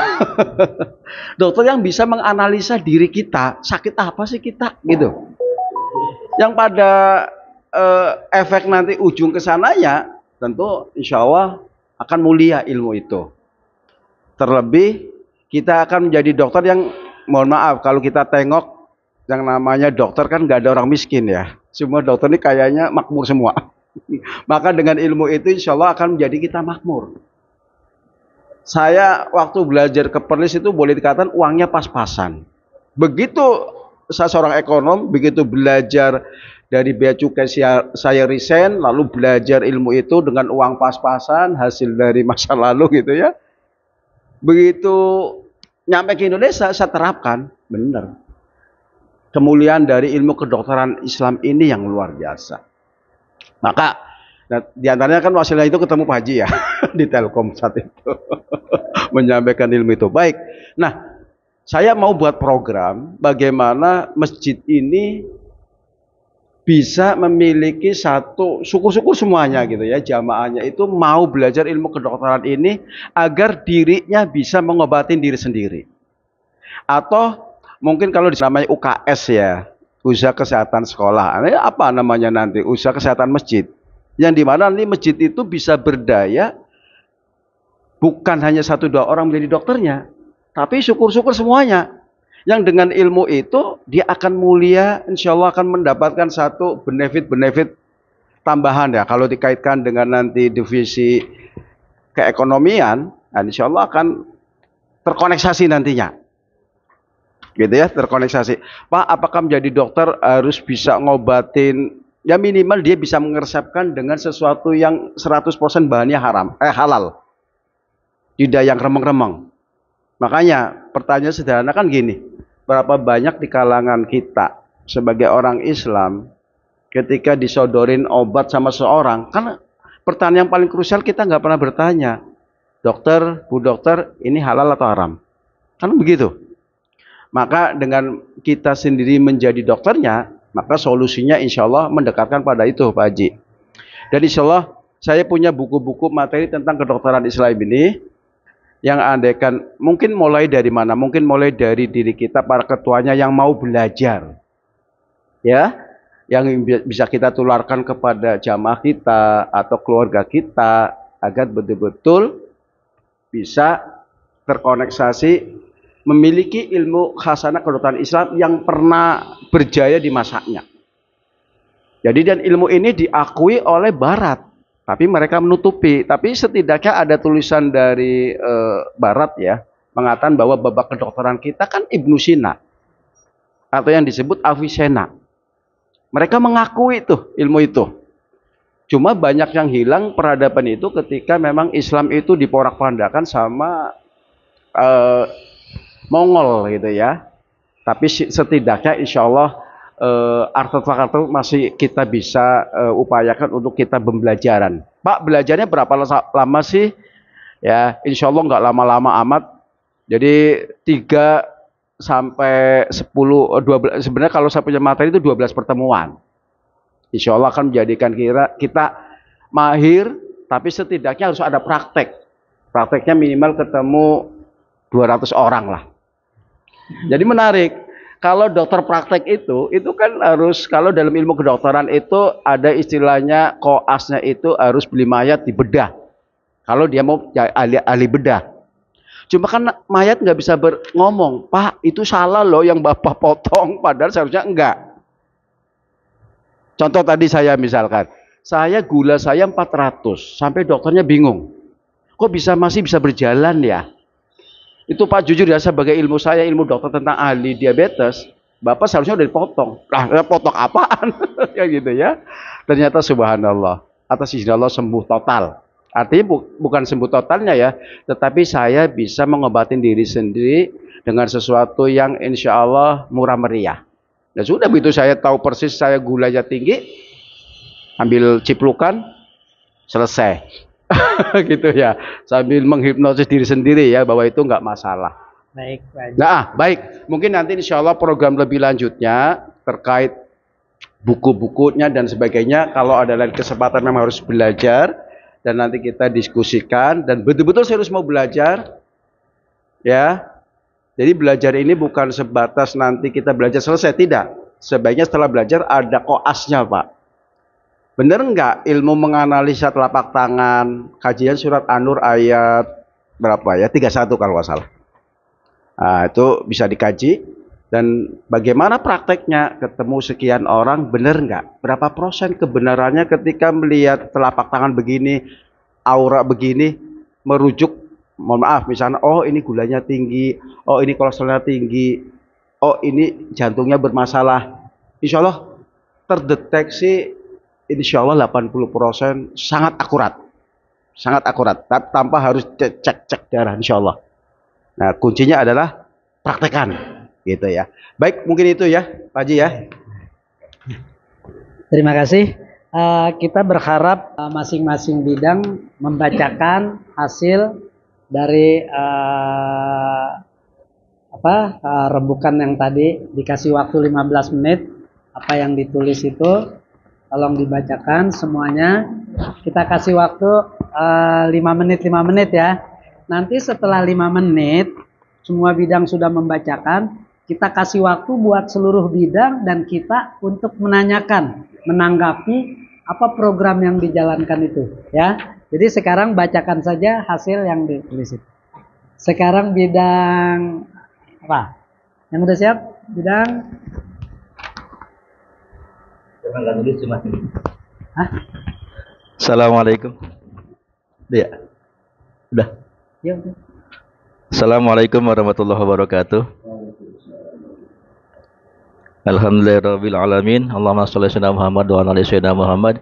Dokter yang bisa menganalisa diri kita, sakit apa sih kita, gitu. Yang pada efek nanti ujung kesananya, tentu insya Allah akan mulia ilmu itu. Terlebih kita akan menjadi dokter yang, mohon maaf kalau kita tengok yang namanya dokter kan nggak ada orang miskin ya. Semua dokter ini kayaknya makmur semua. Maka dengan ilmu itu insya Allah akan menjadi kita makmur. Saya waktu belajar ke Perlis itu boleh dikatakan uangnya pas-pasan. Begitu saya seorang ekonom, begitu belajar dari bea cukai saya resign, lalu belajar ilmu itu dengan uang pas-pasan, hasil dari masa lalu gitu ya. Begitu nyampe ke Indonesia, saya terapkan, benar. Kemuliaan dari ilmu kedokteran Islam ini yang luar biasa. Maka, nah, diantaranya kan wasilah itu ketemu Pak Haji ya, di Telkom saat itu. Menyampaikan ilmu itu. Baik, nah saya mau buat program bagaimana masjid ini bisa memiliki satu, syukur-syukur semuanya gitu ya, jamaahnya itu mau belajar ilmu kedokteran ini agar dirinya bisa mengobatin diri sendiri. Atau mungkin kalau dinamai UKS ya, usaha kesehatan sekolah. Ini apa namanya nanti? Usaha kesehatan masjid. Yang dimana nanti masjid itu bisa berdaya bukan hanya 1-2 orang menjadi dokternya, tapi syukur-syukur semuanya. Yang dengan ilmu itu dia akan mulia, insya Allah akan mendapatkan satu benefit-benefit tambahan ya. Kalau dikaitkan dengan nanti divisi keekonomian, insya Allah akan terkoneksasi nantinya. Gitu ya, terkoneksasi. Pak, apakah menjadi dokter harus bisa ngobatin, ya minimal dia bisa mengeresepkan dengan sesuatu yang 100% bahannya halal. Tidak yang remeng-remeng. Makanya pertanyaan sederhana kan gini, berapa banyak di kalangan kita sebagai orang Islam ketika disodorin obat sama seorang, kan pertanyaan yang paling krusial kita nggak pernah bertanya, dokter, bu dokter, ini halal atau haram? Kan begitu. Maka dengan kita sendiri menjadi dokternya, maka solusinya insya Allah mendekatkan pada itu Pak Haji. Dan insya Allah saya punya buku-buku materi tentang kedokteran Islam ini, yang andaikan mungkin mulai dari mana? Mungkin mulai dari diri kita para ketuanya yang mau belajar. Ya, yang bisa kita tularkan kepada jamaah kita atau keluarga kita agar betul-betul bisa terkoneksasi memiliki ilmu khasanah kedokteran Islam yang pernah berjaya di masanya. Jadi dan ilmu ini diakui oleh Barat. Tapi mereka menutupi. Tapi setidaknya ada tulisan dari Barat ya, mengatakan bahwa babak kedokteran kita kan Ibnu Sina atau yang disebut Avicenna. Mereka mengakui tuh ilmu itu. Cuma banyak yang hilang peradaban itu ketika memang Islam itu diporak-porandakan sama Mongol gitu ya. Tapi setidaknya insya Allah artefak-artefak masih kita bisa upayakan untuk kita pembelajaran. Pak, belajarnya berapa lama sih? Ya, insya Allah nggak lama-lama amat. Jadi 3 sampai 10, 12. Sebenarnya kalau saya punya materi itu 12 pertemuan. Insya Allah akan menjadikan kita mahir, tapi setidaknya harus ada praktek. Prakteknya minimal ketemu 200 orang lah. Jadi menarik. Kalau dokter praktek itu kan harus, kalau dalam ilmu kedokteran itu ada istilahnya koasnya itu harus beli mayat di bedah. Kalau dia mau ahli bedah. Cuma kan mayat nggak bisa ngomong, Pak itu salah loh yang Bapak potong, padahal seharusnya enggak. Contoh tadi saya misalkan, gula saya 400, sampai dokternya bingung. Kok masih bisa berjalan ya? Itu Pak jujur ya, sebagai ilmu saya, ilmu dokter tentang ahli diabetes, Bapak seharusnya udah dipotong. Nah, potong apaan? Ya gitu ya. Ternyata subhanallah, atas izin Allah sembuh total. Artinya bukan sembuh totalnya ya, tetapi saya bisa mengobatin diri sendiri dengan sesuatu yang insya Allah murah meriah. Nah sudah begitu saya tahu persis saya gulanya tinggi, ambil ciplukan, selesai. Gitu ya, sambil menghipnosis diri sendiri ya, bahwa itu nggak masalah. Baik, Pak Haji. Nah, baik, mungkin nanti insya Allah program lebih lanjutnya terkait buku-bukunya dan sebagainya, kalau ada lain kesempatan memang harus belajar, dan nanti kita diskusikan, dan betul-betul serius mau belajar ya. Jadi belajar ini bukan sebatas nanti kita belajar selesai, tidak. Sebaiknya setelah belajar ada koasnya Pak. Bener nggak ilmu menganalisa telapak tangan, kajian surat An-Nur ayat berapa ya? 31 kalau nggak salah. Nah, itu bisa dikaji. Dan bagaimana prakteknya? Ketemu sekian orang, bener nggak? Berapa persen kebenarannya ketika melihat telapak tangan begini, aura begini, merujuk, mohon maaf, misalnya, oh ini gulanya tinggi, oh ini kolesterolnya tinggi, oh ini jantungnya bermasalah. Insya Allah terdeteksi. Insya Allah 80% sangat akurat. Sangat akurat. Tanpa harus cek darah insya Allah. Nah kuncinya adalah praktekan. Gitu ya. Baik mungkin itu ya Pak Haji ya. Terima kasih. Kita berharap masing-masing bidang membacakan hasil dari rembukan yang tadi. Dikasih waktu 15 menit. Apa yang ditulis itu tolong dibacakan semuanya. Kita kasih waktu 5 menit ya. Nanti setelah 5 menit semua bidang sudah membacakan, kita kasih waktu buat seluruh bidang dan kita untuk menanyakan, menanggapi apa program yang dijalankan itu ya. Jadi sekarang bacakan saja hasil yang ditulis itu. Sekarang bidang apa? Yang udah siap? Bidang Assalamualaikum. Ya. Udah. Ya, udah. Assalamualaikum warahmatullahi wabarakatuh. Alhamdulillahirabbil alamin. Allahumma shalli ala Muhammad wa ala ali sayyidina Muhammad.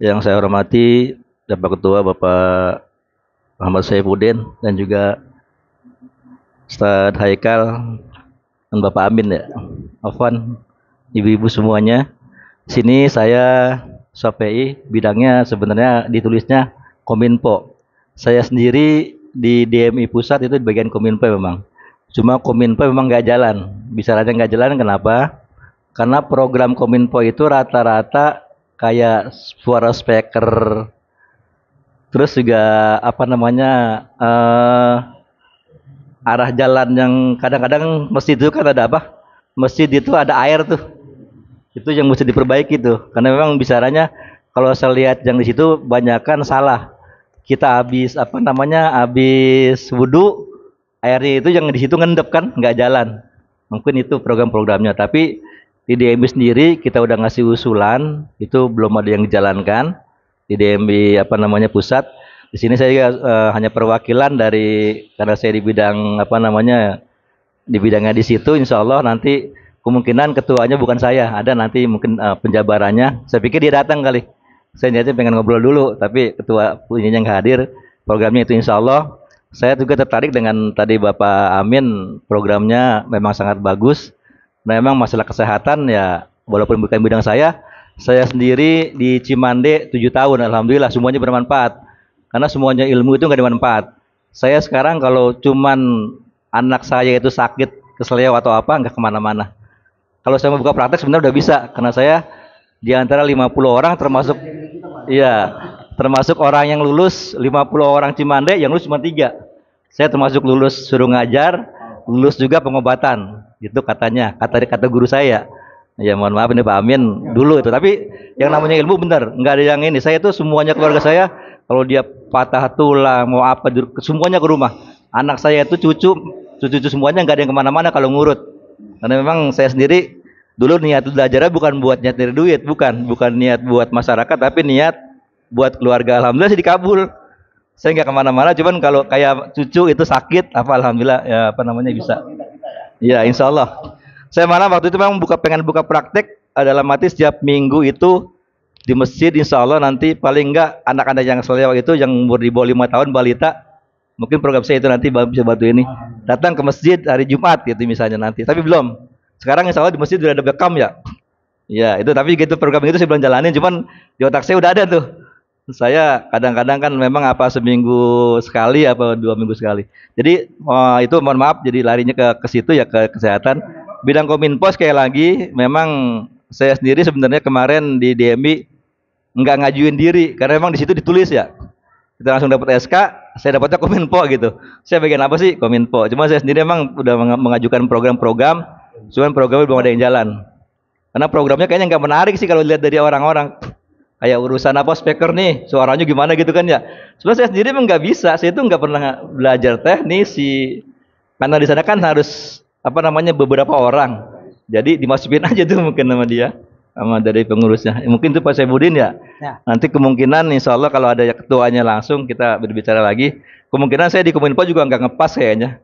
Yang saya hormati Bapak Ketua Bapak Muhammad Saifuddin dan juga Ustadz Haikal dan Bapak Amin ya. Afwan, ibu-ibu semuanya. Sini saya Syafi'i, bidangnya sebenarnya ditulisnya Kominfo. Saya sendiri di DMI pusat itu di bagian Kominfo memang. Cuma Kominfo memang nggak jalan. Bisa aja nggak jalan, kenapa? Karena program Kominfo itu rata-rata kayak suara speaker, terus juga arah jalan yang kadang-kadang masjid itu kan ada apa? Masjid itu ada air tuh. Itu yang mesti diperbaiki tuh, karena memang bicaranya kalau saya lihat yang di situ banyakan salah. Kita habis habis wudhu, airnya itu yang di situ ngendep kan, nggak jalan. Mungkin itu program-programnya, tapi di DMI sendiri kita udah ngasih usulan, itu belum ada yang dijalankan di DMI pusat. Di sini saya hanya perwakilan dari, karena saya di bidang di bidangnya di situ. Insya Allah nanti kemungkinan ketuanya bukan saya, ada nanti mungkin penjabarannya. Saya pikir dia datang kali. Saya niatnya pengen ngobrol dulu, tapi ketua punyanya nggak hadir. Programnya itu insya Allah. Saya juga tertarik dengan tadi Bapak Amin, programnya memang sangat bagus. Nah, memang masalah kesehatan ya, walaupun bukan bidang saya sendiri di Cimande 7 tahun, alhamdulillah semuanya bermanfaat. Karena semuanya ilmu itu nggak ada manfaat. Saya sekarang kalau cuman anak saya itu sakit, keseleo atau apa, nggak kemana-mana. Kalau saya mau buka praktek sebenarnya udah bisa, karena saya di antara 50 orang termasuk orang yang lulus 50 orang Cimande, yang lulus cuma 3. Saya termasuk lulus suruh ngajar, lulus juga pengobatan, gitu katanya, kata guru saya. Ya mohon maaf ini Pak Amin dulu itu, tapi yang namanya ilmu benar, nggak ada yang ini. Saya itu semuanya keluarga saya, kalau dia patah tulang mau apa, semuanya ke rumah. Anak saya itu cucu semuanya nggak ada yang kemana-mana kalau ngurut. Karena memang saya sendiri dulu niat belajarnya bukan buat nyetir duit, bukan niat buat masyarakat, tapi niat buat keluarga. Alhamdulillah sih dikabul. Saya nggak kemana-mana, cuman kalau kayak cucu itu sakit, apa alhamdulillah ya apa namanya bisa. Ya insya Allah. Saya malah waktu itu memang pengen buka praktek dalam arti setiap minggu itu di masjid, insya Allah nanti paling enggak anak-anak yang selewat itu yang umur di bawah 5 tahun balita, mungkin program saya itu nanti bisa bantu ini, datang ke masjid hari Jumat gitu misalnya nanti, tapi belum. Sekarang insya Allah di masjid sudah ada bekam ya. Ya itu, tapi gitu program itu saya belum jalanin, cuman di otak saya udah ada tuh. Saya kadang-kadang kan memang apa seminggu sekali apa 2 minggu sekali. Jadi itu mohon maaf jadi larinya ke situ ya, ke kesehatan. Bidang Kominfo sekali lagi memang saya sendiri sebenarnya kemarin di DMI nggak ngajuin diri karena memang di situ ditulis ya. Kita langsung dapat SK, saya dapatnya Kominfo gitu. Saya bagian apa sih? Kominfo. Cuma saya sendiri memang udah mengajukan program-program, cuman programnya belum ada yang jalan. Karena programnya kayaknya nggak menarik sih kalau lihat dari orang-orang. Kayak urusan apa speaker nih, suaranya gimana gitu kan ya. Sebenarnya saya sendiri emang nggak bisa, saya itu nggak pernah belajar teknis sih. Karena di sana kan harus apa namanya beberapa orang. Jadi dimasukin aja tuh mungkin nama dia, sama dari pengurusnya. Mungkin itu Pak Saibudin ya. Nanti kemungkinan insya Allah kalau ada ketuanya langsung kita berbicara lagi. Kemungkinan saya di Kominfo juga nggak ngepas kayaknya.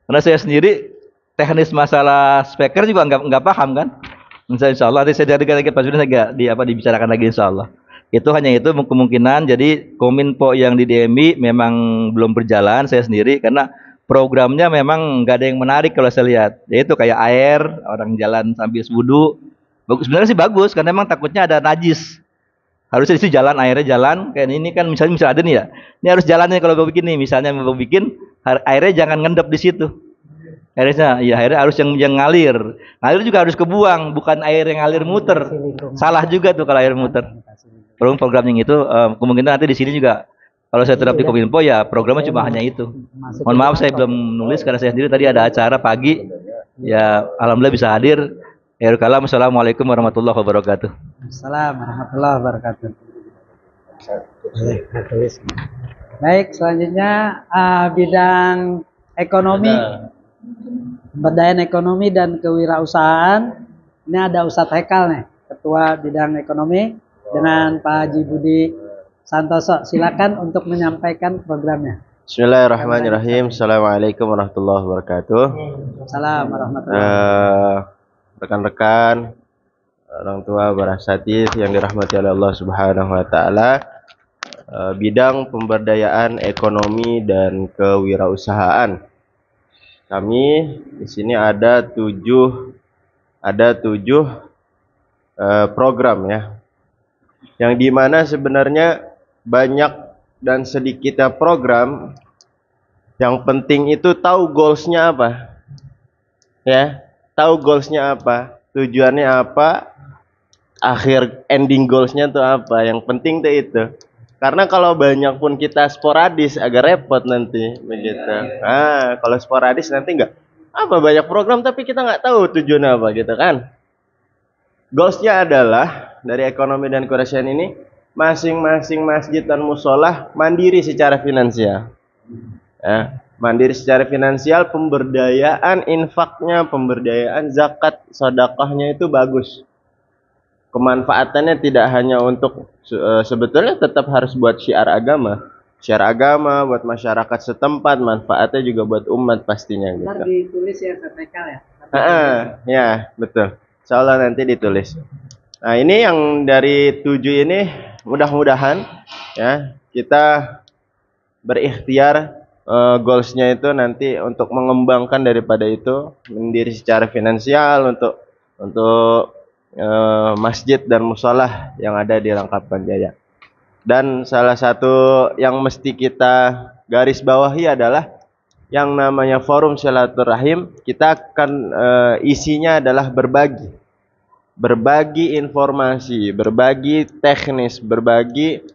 Karena saya sendiri teknis masalah speaker juga nggak paham kan. Insya Allah nanti saya dari Pak Saibudin agak dibicarakan lagi insya Allah. Itu hanya itu kemungkinan. Jadi Kominfo yang di DMI memang belum berjalan saya sendiri karena programnya memang nggak ada yang menarik kalau saya lihat. Yaitu kayak air, orang jalan sambil wudu. Bagus, sebenarnya sih bagus karena memang takutnya ada najis. Harusnya di situ jalan, airnya jalan. Kayak ini kan misalnya ada nih ya. Ini harus jalannya kalau mau bikin nih. Misalnya mau bikin airnya jangan ngendap di situ. Airnya ya airnya harus yang ngalir. Ngalir juga harus kebuang, bukan air yang ngalir muter. Salah juga tuh kalau air muter. Program yang itu kemungkinan nanti di sini juga kalau saya tetap di Kominfo ya programnya cuma hanya itu. Mohon maaf saya belum nulis karena saya sendiri tadi ada acara pagi. Ya alhamdulillah bisa hadir. Ya kalam. Assalamualaikum warahmatullahi wabarakatuh. Assalamualaikum warahmatullahi wabarakatuh. Baik, selanjutnya bidang ekonomi, pemberdayaan ekonomi dan kewirausahaan. Ini ada Ustadz Hekal nih, Ketua Bidang Ekonomi dengan Pak Haji Budi Santoso. Silakan untuk menyampaikan programnya. Bismillahirrahmanirrahim. Assalamualaikum warahmatullahi wabarakatuh. Assalamualaikum warahmatullahi wabarakatuh. Rekan-rekan, orang tua Barasatid yang dirahmati oleh Allah Subhanahu wa taala, bidang pemberdayaan ekonomi dan kewirausahaan. Kami di sini ada tujuh program ya. Yang dimana sebenarnya banyak dan sedikitnya program, yang penting itu tahu goalsnya apa, ya, tahu goalsnya apa, tujuannya apa, akhir ending goalsnya tuh apa. Yang penting tuh itu. Karena kalau banyak pun kita sporadis agak repot nanti begitu. Kalau sporadis nanti enggak apa banyak program tapi kita nggak tahu tujuannya apa gitu kan. Goalsnya adalah dari ekonomi dan kewirausahaan ini masing-masing masjid dan musola mandiri secara finansial. Mandiri secara finansial, pemberdayaan infaknya, pemberdayaan zakat, sedekahnya itu bagus. Kemanfaatannya tidak hanya untuk sebetulnya tetap harus buat syiar agama buat masyarakat setempat, manfaatnya juga buat umat pastinya gitu. Ntar ditulis ya KPK ya. Ya betul. Insyaallah nanti ditulis. Nah ini yang dari 7 ini mudah-mudahan ya kita berikhtiar goalsnya itu nanti untuk mengembangkan daripada itu mandiri secara finansial untuk masjid dan musola yang ada di Rangkapan Jaya. Dan salah satu yang mesti kita garis bawahi adalah yang namanya forum silaturahim. Kita akan isinya adalah berbagi informasi, berbagi teknis, berbagi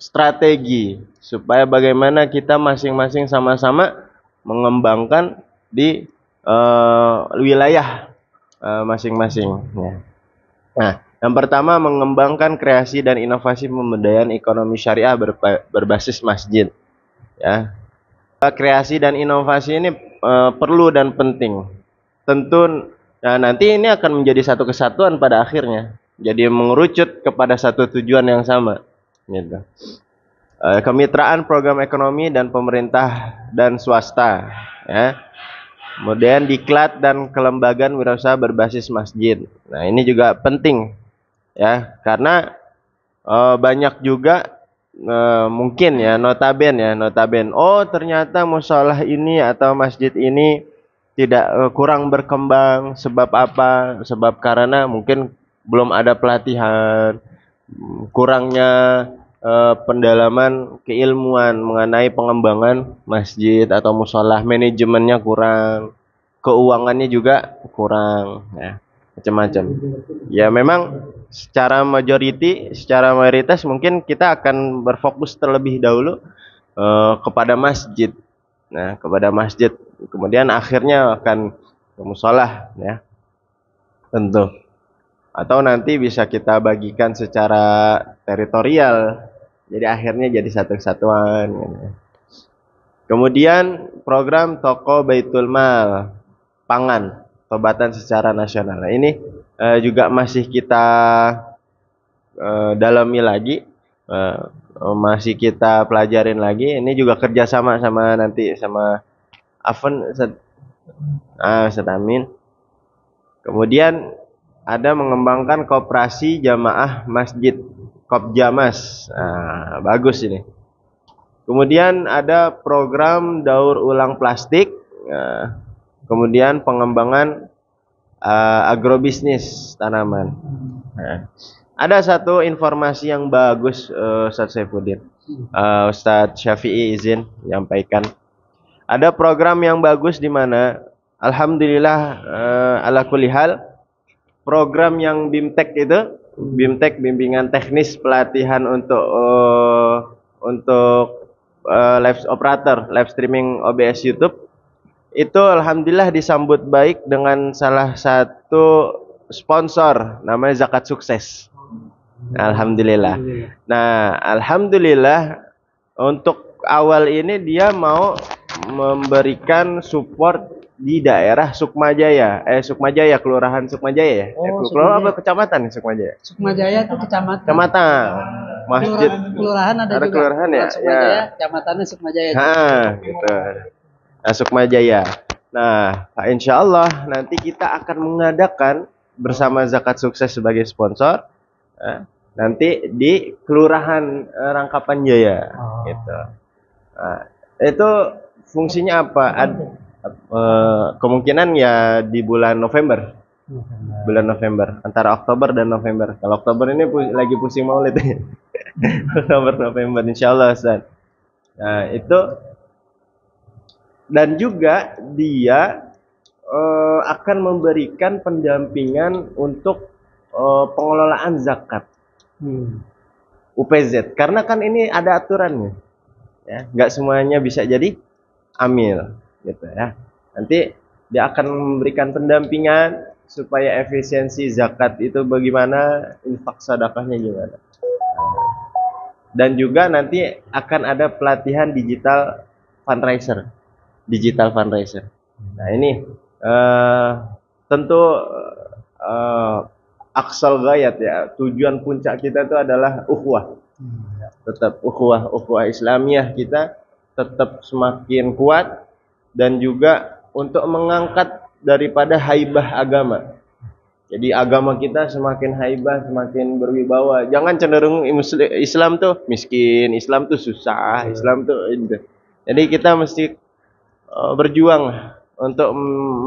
strategi supaya bagaimana kita masing-masing sama-sama mengembangkan di wilayah masing-masing. Nah, yang pertama mengembangkan kreasi dan inovasi pemberdayaan ekonomi syariah berbasis masjid. Ya, kreasi dan inovasi ini perlu dan penting. Tentu, nanti ini akan menjadi satu kesatuan pada akhirnya. Jadi mengerucut kepada satu tujuan yang sama. Gitu. kemitraan program ekonomi dan pemerintah dan swasta, ya. Kemudian diklat dan kelembagaan wirausaha berbasis masjid. Nah, ini juga penting, ya, karena banyak juga mungkin ya notaben, oh ternyata musolah ini atau masjid ini tidak kurang berkembang. Sebab apa? Sebab karena mungkin belum ada pelatihan, kurangnya pendalaman keilmuan mengenai pengembangan masjid atau musolah, manajemennya kurang, keuangannya juga kurang, ya, macam-macam. Ya memang secara mayoritas mungkin kita akan berfokus terlebih dahulu kepada masjid. Nah, kepada masjid, kemudian akhirnya akan ke musolah, ya, tentu. Atau nanti bisa kita bagikan secara teritorial, jadi akhirnya jadi satu kesatuan, gitu. Kemudian program toko Baitul Mal, pangan, tobatan secara nasional. Nah, ini juga masih kita dalami lagi, masih kita pelajarin lagi. Ini juga kerjasama sama nanti sama Afan, Ustaz Amin. Kemudian ada mengembangkan koperasi jamaah masjid, Kopjamas. Nah, bagus ini. Kemudian ada program daur ulang plastik. Nah, kemudian pengembangan agrobisnis tanaman. Nah, ada satu informasi yang bagus, Ustaz Saifuddin. Ustaz Syafi'i izin menyampaikan. Ada program yang bagus di mana alhamdulillah ala kulli hal, program yang BIMTEK itu, BIMTEK bimbingan teknis pelatihan untuk live operator, live streaming OBS YouTube, itu alhamdulillah disambut baik dengan salah satu sponsor namanya Zakat Sukses. Alhamdulillah. Nah, alhamdulillah untuk awal ini dia mau memberikan support di daerah Sukmajaya, Kelurahan Sukmajaya ya. Kelurahan apa kecamatan Sukmajaya? Sukmajaya itu kecamatan. Kecamatan. Masjid. Kelurahan ada juga. Kelurahan ya. Sukmajaya, kecamatannya Sukmajaya. Gitu. Nah, Sukmajaya. Nah, insya Allah nanti kita akan mengadakan bersama Zakat Sukses sebagai sponsor, nanti di Kelurahan Rangkapan Jaya, gitu. Nah, itu fungsinya apa? Kemungkinan ya di bulan November. Bulan November, antara Oktober dan November. Kalau Oktober ini lagi pusing Maulid. Oktober November insyaallah, Ustaz. Nah, itu dan juga dia akan memberikan pendampingan untuk pengelolaan zakat. UPZ, karena kan ini ada aturannya. Ya, nggak semuanya bisa jadi amil, gitu ya. Nanti dia akan memberikan pendampingan supaya efisiensi zakat itu bagaimana, infak sedekahnya gimana. Dan juga nanti akan ada pelatihan digital fundraiser. Nah, ini tentu aksal gayat ya. Tujuan puncak kita itu adalah ukhuwah. Tetap ukhuwah Islamiyah kita tetap semakin kuat, dan juga untuk mengangkat daripada haibah agama. Jadi agama kita semakin haibah, semakin berwibawa. Jangan cenderung Islam tuh miskin, Islam tuh susah, Islam tuh ini. Jadi kita mesti berjuang untuk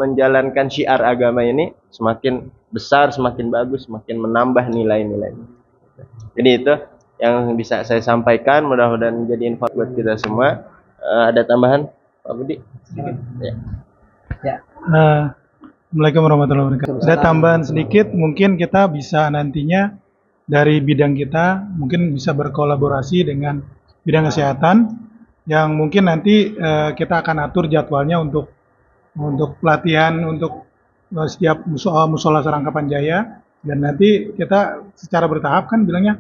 menjalankan syiar agama ini semakin besar, semakin bagus, semakin menambah nilai-nilai. Jadi itu yang bisa saya sampaikan, mudah-mudahan menjadi info buat kita semua. Ada tambahan, Pak Budi? Ya. Assalamualaikum warahmatullahi wabarakatuh. Ada tambahan sedikit, mungkin kita bisa nantinya dari bidang kita mungkin bisa berkolaborasi dengan bidang kesehatan, yang mungkin nanti kita akan atur jadwalnya untuk pelatihan untuk setiap musola Serangkapan Jaya, dan nanti kita secara bertahap kan bilangnya,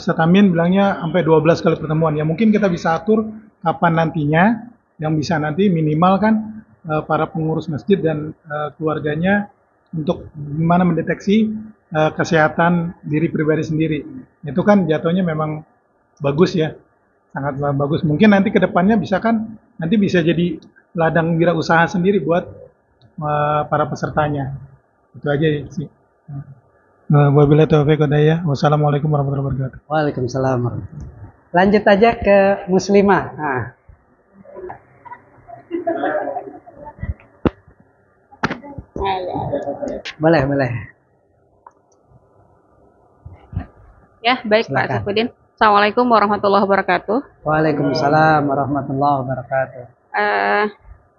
Setamin bilangnya sampai 12 kali pertemuan. Ya mungkin kita bisa atur kapan nantinya, yang bisa nanti minimal kan para pengurus masjid dan keluarganya untuk gimana mendeteksi kesehatan diri pribadi sendiri. Itu kan jatuhnya memang bagus ya. sangat bagus. Mungkin nanti ke depannya nanti bisa jadi ladang wirausaha sendiri buat para pesertanya. Itu aja sih. Wabillahi taufiq wal hidayah. Wassalamualaikum warahmatullahi wabarakatuh. Waalaikumsalam. Lanjut aja ke muslimah. Nah. Boleh. Ya, baik Pak Safudin. Assalamualaikum warahmatullahi wabarakatuh. Waalaikumsalam warahmatullahi wabarakatuh.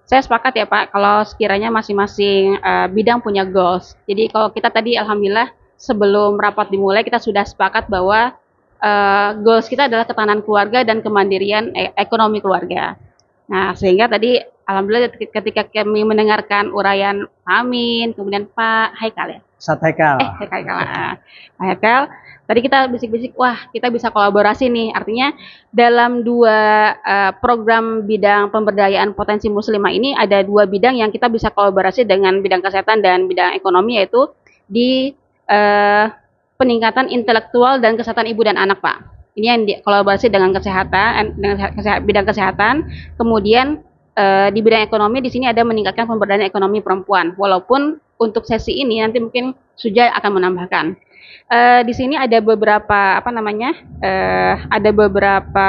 Saya sepakat ya Pak, kalau sekiranya masing-masing bidang punya goals. Jadi kalau kita tadi alhamdulillah sebelum rapat dimulai kita sudah sepakat bahwa goals kita adalah ketahanan keluarga dan kemandirian ekonomi keluarga. Nah, sehingga tadi alhamdulillah ketika kami mendengarkan uraian Amin, kemudian Pak Haikal ya. Ustaz Haikal. Haikal. Tadi kita bisik-bisik, wah kita bisa kolaborasi nih. Artinya dalam dua program bidang pemberdayaan potensi muslimah ini ada dua bidang yang kita bisa kolaborasi dengan bidang kesehatan dan bidang ekonomi, yaitu di peningkatan intelektual dan kesehatan ibu dan anak Pak. Ini yang kolaborasi dengan kesehatan, bidang kesehatan. Kemudian di bidang ekonomi di sini ada meningkatkan pemberdayaan ekonomi perempuan. Walaupun untuk sesi ini nanti mungkin Suja akan menambahkan. Di sini ada beberapa ada beberapa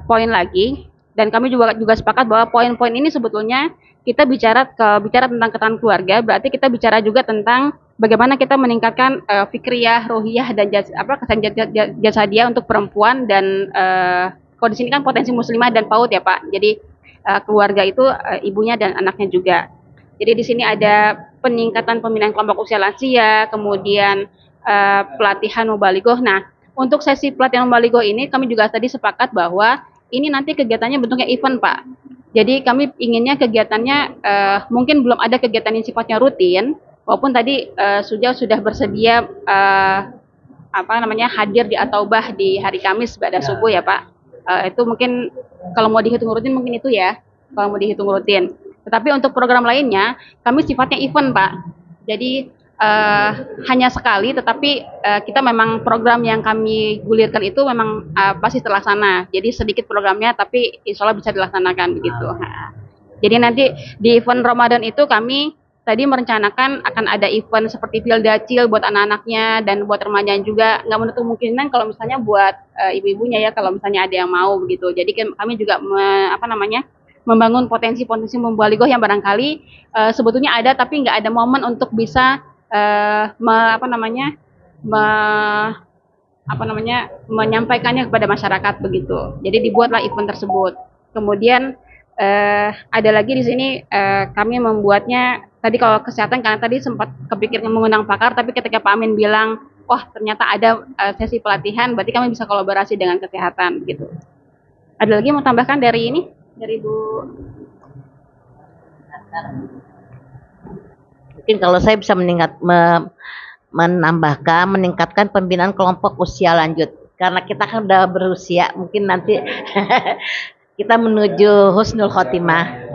poin lagi, dan kami juga sepakat bahwa poin-poin ini sebetulnya kita bicara tentang ketahanan keluarga, berarti kita bicara juga tentang bagaimana kita meningkatkan fikriyah, ruhiyah dan jasadiah untuk perempuan, dan kalau di sini kan potensi muslimah dan PAUD ya Pak. Jadi keluarga itu ibunya dan anaknya juga. Jadi di sini ada peningkatan pembinaan kelompok usia lansia, kemudian pelatihan mubalighah. Nah, untuk sesi pelatihan mubalighah ini kami juga tadi sepakat bahwa ini nanti kegiatannya bentuknya event Pak. Jadi kami inginnya kegiatannya mungkin belum ada kegiatan yang sifatnya rutin, walaupun tadi sudah bersedia hadir di At-Taubah di hari Kamis pada subuh ya Pak. Itu mungkin kalau mau dihitung rutin mungkin itu ya, kalau mau dihitung rutin. Tetapi untuk program lainnya kami sifatnya event Pak. Jadi hanya sekali, tetapi kita memang program yang kami gulirkan itu memang pasti terlaksana. Jadi sedikit programnya, tapi insya Allah bisa dilaksanakan begitu. Jadi nanti di event Ramadan itu kami tadi merencanakan akan ada event seperti field dacil buat anak-anaknya dan buat remaja juga. Nggak menutup kemungkinan kalau misalnya buat ibu-ibunya ya, kalau misalnya ada yang mau begitu. Jadi kami juga membangun potensi-potensi mubalighah yang barangkali sebetulnya ada tapi nggak ada momen untuk bisa menyampaikannya kepada masyarakat begitu. Jadi dibuatlah event tersebut. Kemudian ada lagi di sini kami membuatnya tadi kalau kesehatan, karena tadi sempat kepikir mengundang pakar, tapi ketika Pak Amin bilang, wah ternyata ada sesi pelatihan, berarti kami bisa kolaborasi dengan kesehatan gitu. Ada lagi mau tambahkan dari ini, dari Bu? Mungkin kalau saya bisa meningkatkan pembinaan kelompok usia lanjut, karena kita kan udah berusia, mungkin nanti kita menuju husnul khotimah.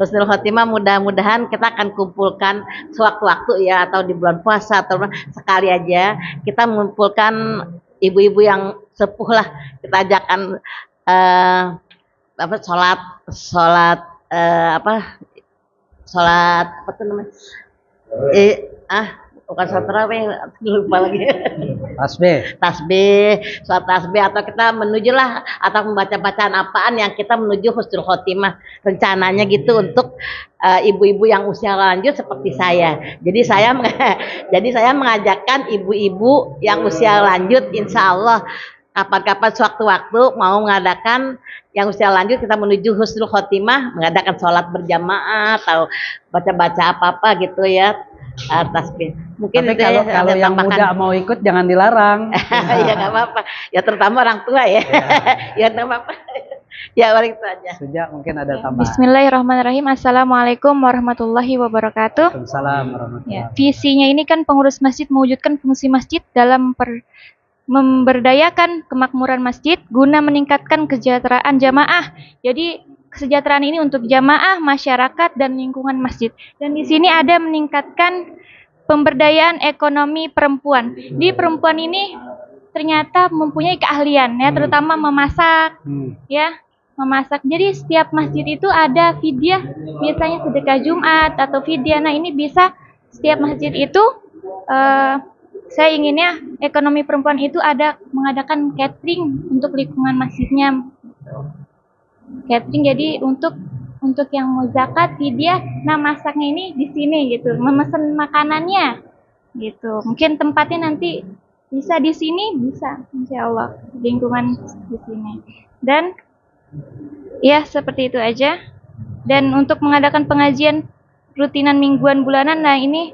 Husnul khotimah mudah-mudahan kita akan kumpulkan sewaktu-waktu ya, atau di bulan puasa atau sekali aja kita mengumpulkan ibu-ibu yang sepuh lah, kita ajakkan sholat apa tuh namanya? Bukan sholat tarawih, lupa lagi. Tasbih, sholat tasbih, atau kita menujulah atau membaca bacaan apaan yang kita menuju husnul khotimah rencananya gitu untuk ibu-ibu yang usia lanjut seperti saya. Jadi saya mengajakkan ibu-ibu yang usia lanjut, insya Allah kapan-kapan sewaktu-waktu mau mengadakan yang usia lanjut, kita menuju husnul khotimah, mengadakan sholat berjamaah atau baca-baca apa-apa gitu ya. Tasbih. Mungkin tapi kalau yang muda mau ikut jangan dilarang. Ya nggak apa-apa. Ya terutama orang tua ya. Ya nggak apa-apa. Ya paling itu aja. Sudah mungkin ada tambahan. Bismillahirrahmanirrahim. Assalamualaikum warahmatullahi wabarakatuh. Waalaikumsalam warahmatullahi wabarakatuh. Visinya ini kan pengurus masjid mewujudkan fungsi masjid dalam memberdayakan kemakmuran masjid guna meningkatkan kesejahteraan jamaah. Jadi kesejahteraan ini untuk jamaah, masyarakat, dan lingkungan masjid. Dan di sini ada meningkatkan pemberdayaan ekonomi perempuan. Di perempuan ini ternyata mempunyai keahlian ya, terutama memasak, ya, memasak. Jadi setiap masjid itu ada fidyah, biasanya sedekah Jumat atau fidyah. Nah ini bisa setiap masjid itu, saya inginnya ekonomi perempuan itu ada mengadakan catering untuk lingkungan masjidnya. Catering jadi untuk yang mau zakat, fidyah, nah masaknya ini di sini gitu, memesan makanannya gitu. Mungkin tempatnya nanti bisa di sini, bisa insya Allah lingkungan di sini. Dan ya seperti itu aja. Dan untuk mengadakan pengajian rutinan mingguan bulanan, nah ini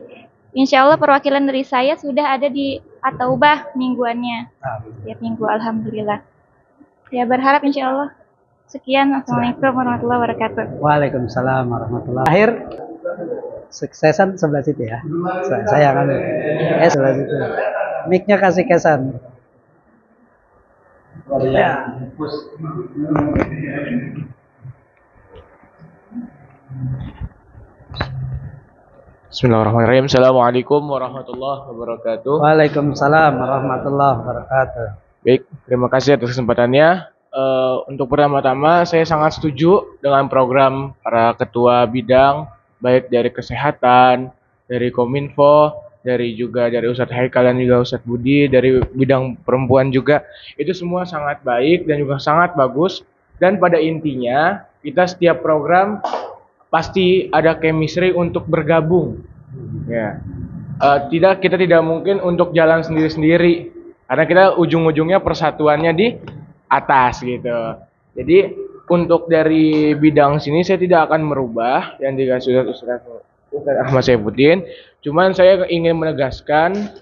insya Allah perwakilan dari saya sudah ada di At-Taubah mingguannya setiap minggu, alhamdulillah. Ya berharap insya Allah. Sekian, assalamualaikum warahmatullahi wabarakatuh. Waalaikumsalam warahmatullahi wabarakatuh. Akhir suksesan sebelah situ ya. Saya akan sebelah situ. Mic-nya kasih Kesan. Ya. Bismillahirrahmanirrahim. Assalamualaikum warahmatullahi wabarakatuh. Waalaikumsalam warahmatullahi wabarakatuh. Baik, terima kasih atas kesempatannya. Untuk pertama-tama saya sangat setuju dengan program para ketua bidang, baik dari kesehatan, dari Kominfo, dari Ustadz Haikal dan juga Ustadz Budi, dari bidang perempuan juga. Itu semua sangat baik dan juga sangat bagus. Dan pada intinya kita setiap program pasti ada chemistry untuk bergabung. Ya, kita tidak mungkin untuk jalan sendiri-sendiri karena kita ujung-ujungnya persatuannya di atas gitu. Jadi untuk dari bidang sini saya tidak akan merubah yang dikasih Ustaz Ahmad Saifuddin. Cuman saya ingin menegaskan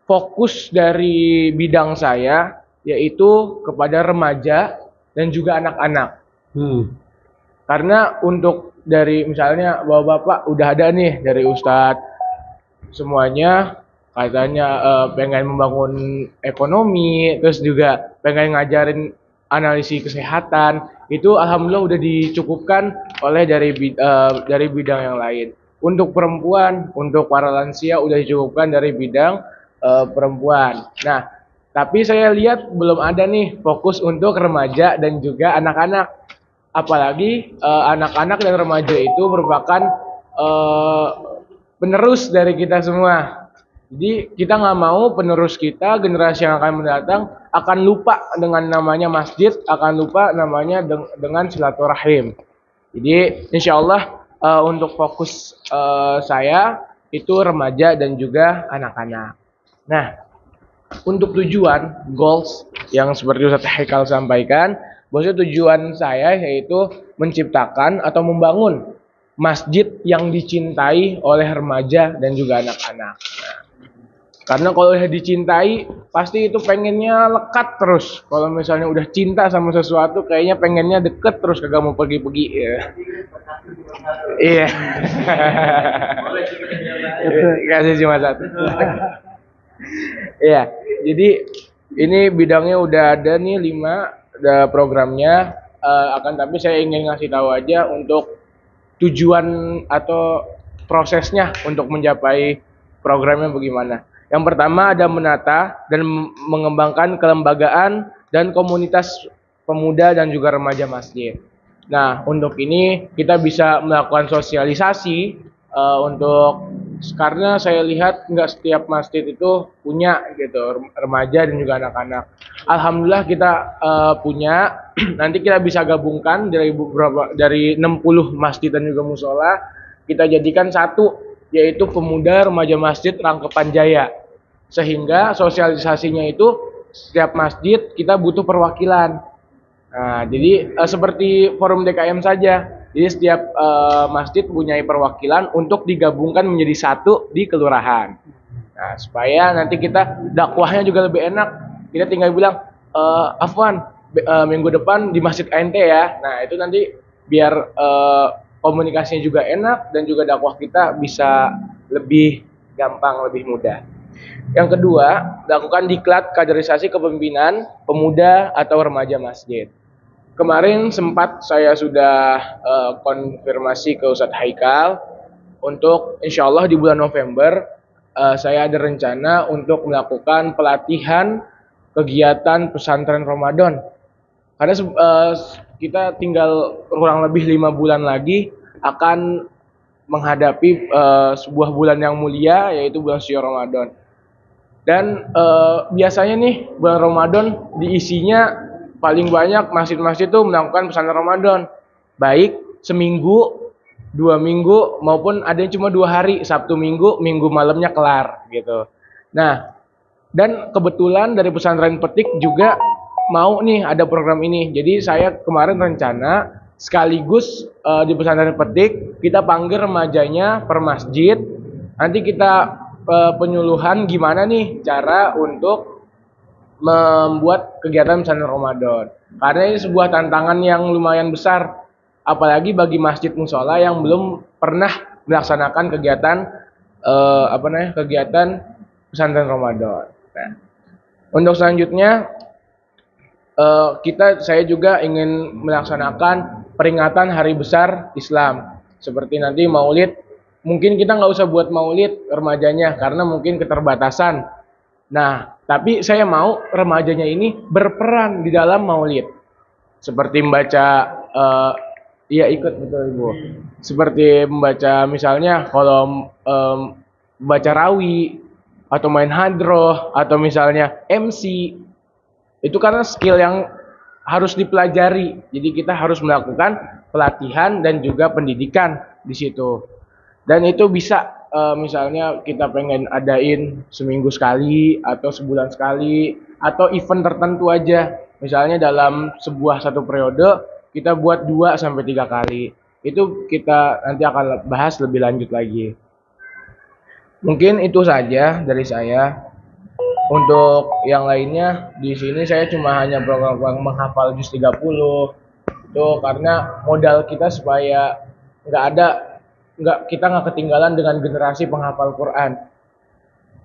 fokus dari bidang saya yaitu kepada remaja dan juga anak-anak. Karena untuk dari misalnya bapak-bapak udah ada nih dari Ustadz semuanya katanya pengen membangun ekonomi, terus juga pengen ngajarin analisis kesehatan, itu alhamdulillah udah dicukupkan oleh dari bidang yang lain. Untuk perempuan, untuk para lansia udah dicukupkan dari bidang perempuan. Nah, tapi saya lihat belum ada nih fokus untuk remaja dan juga anak-anak. Apalagi anak-anak dan remaja itu merupakan penerus dari kita semua. Jadi kita nggak mau penerus kita, generasi yang akan mendatang akan lupa dengan namanya masjid, akan lupa namanya dengan silaturahim. Jadi insya Allah untuk fokus saya itu remaja dan juga anak-anak. Nah, untuk tujuan, goals yang seperti Ustaz Haikal sampaikan, bahwasanya tujuan saya yaitu menciptakan atau membangun masjid yang dicintai oleh remaja dan juga anak-anak. Karena kalau udah dicintai, pasti itu pengennya lekat terus. Kalau misalnya udah cinta sama sesuatu, kayaknya pengennya deket terus, kagak mau pergi-pergi. Iya. Kasih cuma satu. Iya. Jadi ini bidangnya udah ada nih 5 ada programnya. Tapi saya ingin ngasih tahu aja untuk tujuan atau prosesnya untuk mencapai programnya bagaimana. Yang pertama ada menata dan mengembangkan kelembagaan dan komunitas pemuda dan juga remaja masjid. Nah, untuk ini kita bisa melakukan sosialisasi karena saya lihat nggak setiap masjid itu punya gitu remaja dan juga anak-anak. Alhamdulillah kita punya. Nanti kita bisa gabungkan dari 60 masjid dan juga musola, kita jadikan satu, yaitu pemuda remaja masjid Rangkepan Jaya. Sehingga sosialisasinya itu setiap masjid kita butuh perwakilan. Nah, jadi seperti forum DKM saja. Jadi setiap masjid punya perwakilan untuk digabungkan menjadi satu di kelurahan. Nah, supaya nanti kita dakwahnya juga lebih enak. Kita tinggal bilang, Afwan, minggu depan di Masjid ANT ya. Nah, itu nanti biar komunikasinya juga enak dan juga dakwah kita bisa lebih gampang, lebih mudah. Yang kedua, lakukan diklat kaderisasi kepemimpinan pemuda atau remaja masjid. Kemarin sempat saya sudah konfirmasi ke Ustadz Haikal untuk insya Allah di bulan November saya ada rencana untuk melakukan pelatihan kegiatan pesantren Ramadan. Karena kita tinggal kurang lebih 5 bulan lagi akan menghadapi sebuah bulan yang mulia, yaitu bulan suci Ramadan. Dan biasanya nih bulan Ramadan diisinya paling banyak masjid-masjid itu melakukan pesantren Ramadan, baik seminggu, 2 minggu, maupun ada yang cuma 2 hari, Sabtu Minggu, Minggu malamnya kelar gitu. Nah, dan kebetulan dari pesantren Petik juga mau nih ada program ini. Jadi saya kemarin rencana sekaligus di pesantren Petik kita panggil remajanya per masjid. Nanti kita penyuluhan gimana nih cara untuk membuat kegiatan pesantren Ramadan. Karena ini sebuah tantangan yang lumayan besar, apalagi bagi masjid musola yang belum pernah melaksanakan kegiatan kegiatan pesantren Ramadan. Nah, untuk selanjutnya saya juga ingin melaksanakan peringatan hari besar Islam. Seperti nanti maulid, mungkin kita nggak usah buat maulid remajanya karena mungkin keterbatasan. Nah, tapi saya mau remajanya ini berperan di dalam maulid. Seperti membaca, iya ikut betul Ibu. Seperti membaca misalnya kalau baca rawi, atau main hadroh, atau misalnya MC. Itu karena skill yang harus dipelajari. Jadi kita harus melakukan pelatihan dan juga pendidikan di situ. Dan itu bisa misalnya kita pengen adain seminggu sekali atau sebulan sekali atau event tertentu aja. Misalnya dalam satu periode kita buat 2 sampai 3 kali. Itu kita nanti akan bahas lebih lanjut lagi. Mungkin itu saja dari saya. Untuk yang lainnya di sini saya cuma hanya program menghafal juz 30. Itu karena modal kita supaya kita nggak ketinggalan dengan generasi penghafal Quran.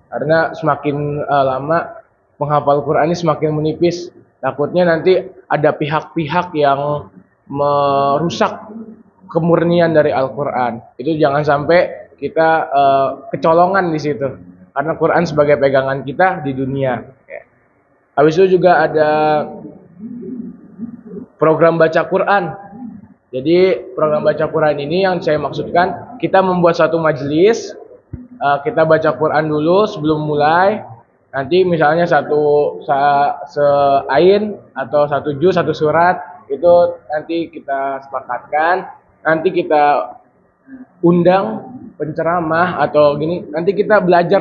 Karena semakin lama penghafal Quran ini semakin menipis. Takutnya nanti ada pihak-pihak yang merusak kemurnian dari Al-Quran. Itu jangan sampai kita kecolongan di situ. Karena Quran sebagai pegangan kita di dunia. Habis itu juga ada program baca Quran. Jadi program baca Quran ini yang saya maksudkan, kita membuat satu majelis, kita baca Quran dulu sebelum mulai. Nanti misalnya seain atau 1 juz, 1 surat, itu nanti kita sepakatkan. Nanti kita undang penceramah atau gini, nanti kita belajar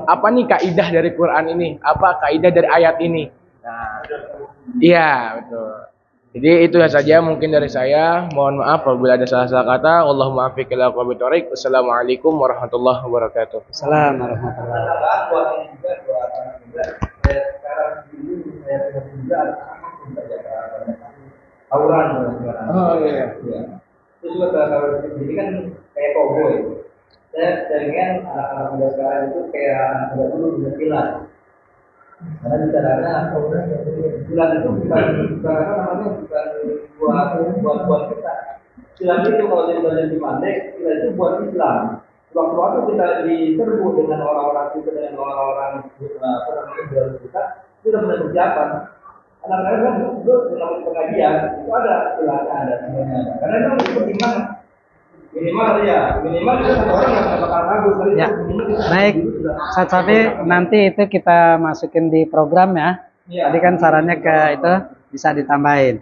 apa nih kaidah dari Quran ini, apa kaidah dari ayat ini. Nah, iya betul. Jadi itu saja mungkin dari saya. Mohon maaf apabila ada salah-salah kata. Allahumma afiq ila aqwamit thoriq. Wassalamualaikum warahmatullahi wabarakatuh. Assalamualaikum warahmatullahi wabarakatuh. Oh iya. Itu juga salah satu. Jadi kan kayak cowboy. Saya jaringan anak-anak muda sekarang itu kayak anak muda dulu bisa silat. Karena bicaranya silat itu bukan buat kita. Silat itu kalau dia belajar di Pandek, silat itu buat Islam. Waktu-waktu kita diserbu dengan orang-orang kita, dengan orang-orang kita, itu sudah punya persiapan. Anak-anak kan itu dalam pengajian itu ada silatnya, ada semuanya. Karena itu gimana? Minimal satu orang yang bakal ragu. Ya, baik. Tapi nanti itu kita masukin di program ya. Tadi kan sarannya ke itu bisa ditambahin.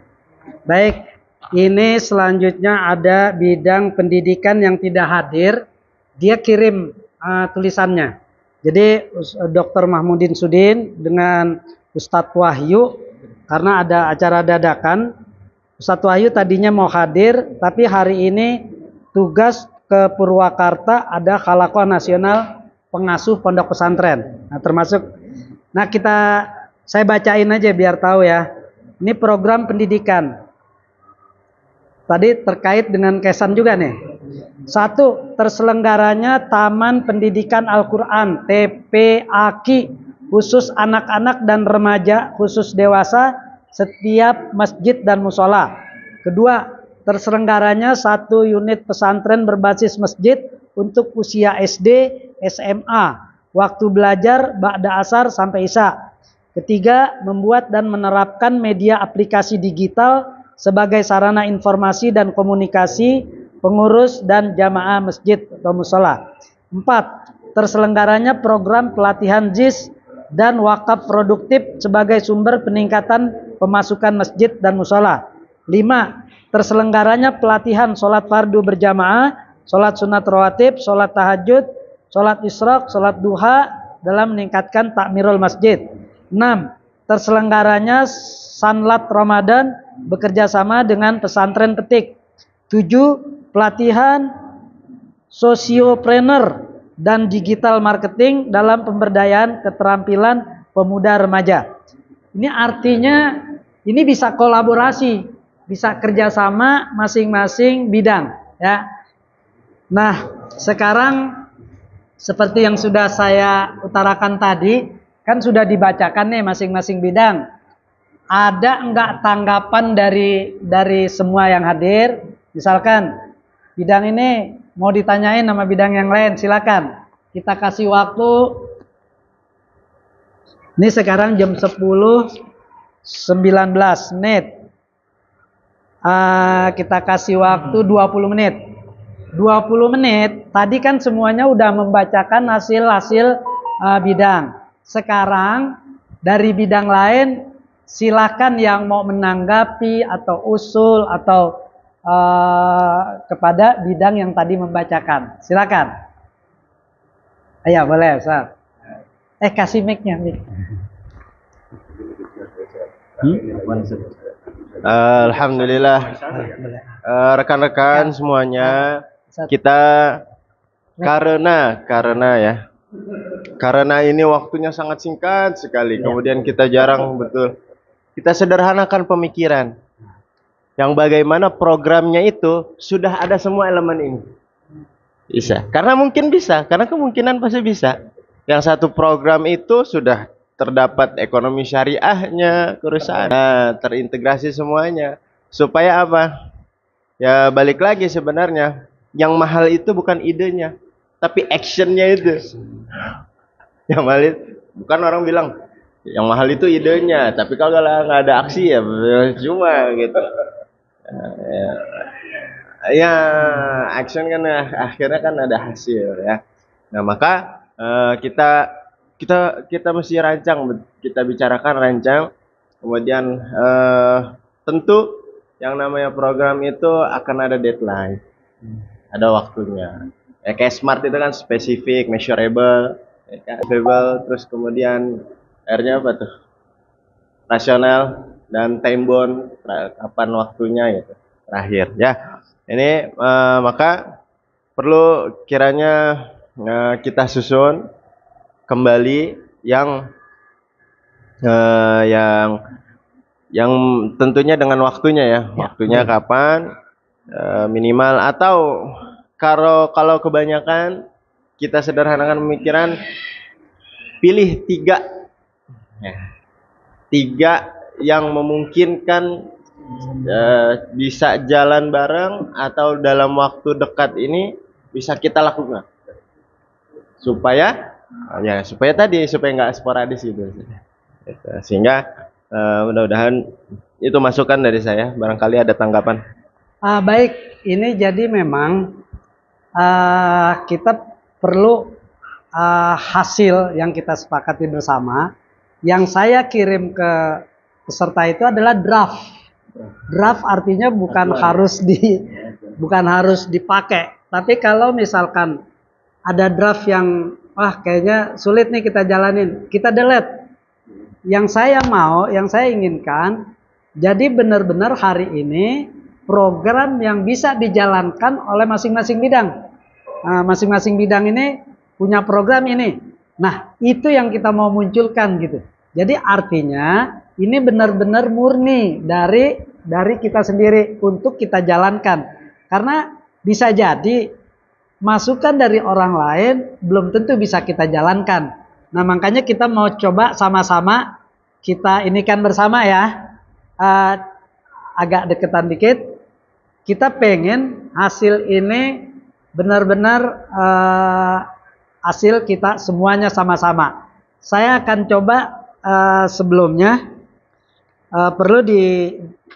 Baik, ini selanjutnya ada bidang pendidikan yang tidak hadir. Dia kirim tulisannya. Jadi Dr. Mahmudin Sudin dengan Ustadz Wahyu, karena ada acara dadakan. Ustadz Wahyu tadinya mau hadir, tapi hari ini tugas ke Purwakarta, ada Khalaqah Nasional Pengasuh Pondok Pesantren. Nah, saya bacain aja biar tahu ya. Ini program pendidikan. Tadi terkait dengan Kesan juga nih. 1. Terselenggaranya Taman Pendidikan Al-Quran TPAKI khusus anak-anak dan remaja, khusus dewasa setiap masjid dan musola. 2. Terselenggaranya 1 unit pesantren berbasis masjid untuk usia SD, SMA. Waktu belajar ba'da asar sampai isya. Ketiga, membuat dan menerapkan media aplikasi digital sebagai sarana informasi dan komunikasi pengurus dan jamaah masjid atau musola. 4. Terselenggaranya program pelatihan JIS dan wakaf produktif sebagai sumber peningkatan pemasukan masjid dan musola. 5. Terselenggaranya pelatihan sholat fardu berjamaah, sholat sunat rawatib, sholat tahajud, sholat isyraq, sholat duha dalam meningkatkan takmirul masjid. 6. Terselenggaranya sanlat Ramadan bekerja sama dengan pesantren Petik. 7. Pelatihan sosiopreneur dan digital marketing dalam pemberdayaan keterampilan pemuda remaja. Ini artinya ini bisa kolaborasi, bisa kerjasama masing-masing bidang, ya. Nah, sekarang seperti yang sudah saya utarakan tadi, kan sudah dibacakan nih masing-masing bidang. Ada enggak tanggapan dari semua yang hadir? Misalkan bidang ini mau ditanyain sama bidang yang lain, silakan. Kita kasih waktu. Ini sekarang jam 10.19 menit. Kita kasih waktu 20 menit. 20 menit. Tadi kan semuanya udah membacakan hasil-hasil bidang. Sekarang dari bidang lain, silakan yang mau menanggapi atau usul atau kepada bidang yang tadi membacakan. Silakan. Ayo, boleh, Ustaz. Kasih mic-nya, mic. Alhamdulillah. Rekan-rekan semuanya, kita karena ini waktunya sangat singkat sekali. Kemudian kita jarang kita sederhanakan pemikiran. Yang bagaimana programnya itu sudah ada semua elemen ini. Bisa. Karena kemungkinan pasti bisa. Yang satu program itu sudah terdapat ekonomi syariahnya, perusahaan. Nah, terintegrasi semuanya. Supaya apa? Ya balik lagi sebenarnya. Yang mahal itu bukan idenya, tapi actionnya itu. Yang mahal itu, bukan orang bilang yang mahal itu idenya, tapi kalau nggak ada aksi ya cuma gitu. Ya action kan akhirnya kan ada hasil ya. Nah maka kita mesti kita bicarakan rancang, kemudian tentu yang namanya program itu akan ada deadline, ada waktunya. Ya, kayak smart itu kan spesifik, measurable, terus kemudian R-nya apa tuh? Rasional dan time bound, kapan waktunya gitu. Terakhir ya. Ini maka perlu kiranya kita susun kembali yang tentunya dengan waktunya ya. Waktunya kapan minimal, atau kalau kebanyakan kita sederhanakan pemikiran, pilih 3 yang memungkinkan bisa jalan bareng atau dalam waktu dekat ini bisa kita lakukan supaya nggak sporadis gitu. Sehingga mudah-mudahan itu masukan dari saya, barangkali ada tanggapan. Baik, ini jadi memang kita perlu hasil yang kita sepakati bersama. Yang saya kirim ke peserta itu adalah draft. Draft artinya bukan harus dipakai. Tapi kalau misalkan ada draft yang kayaknya sulit nih kita jalanin, kita delete. Yang saya inginkan, jadi benar-benar hari ini program yang bisa dijalankan oleh masing-masing bidang. Masing-masing bidang ini punya program ini. Nah, itu yang kita mau munculkan gitu. Jadi artinya ini benar-benar murni dari kita sendiri untuk kita jalankan. Karena bisa jadi masukan dari orang lain belum tentu bisa kita jalankan. Nah, makanya kita mau coba sama-sama kita inikan bersama ya. Agak deketan dikit. Kita pengen hasil ini benar-benar hasil kita semuanya sama-sama. Saya akan coba sebelumnya perlu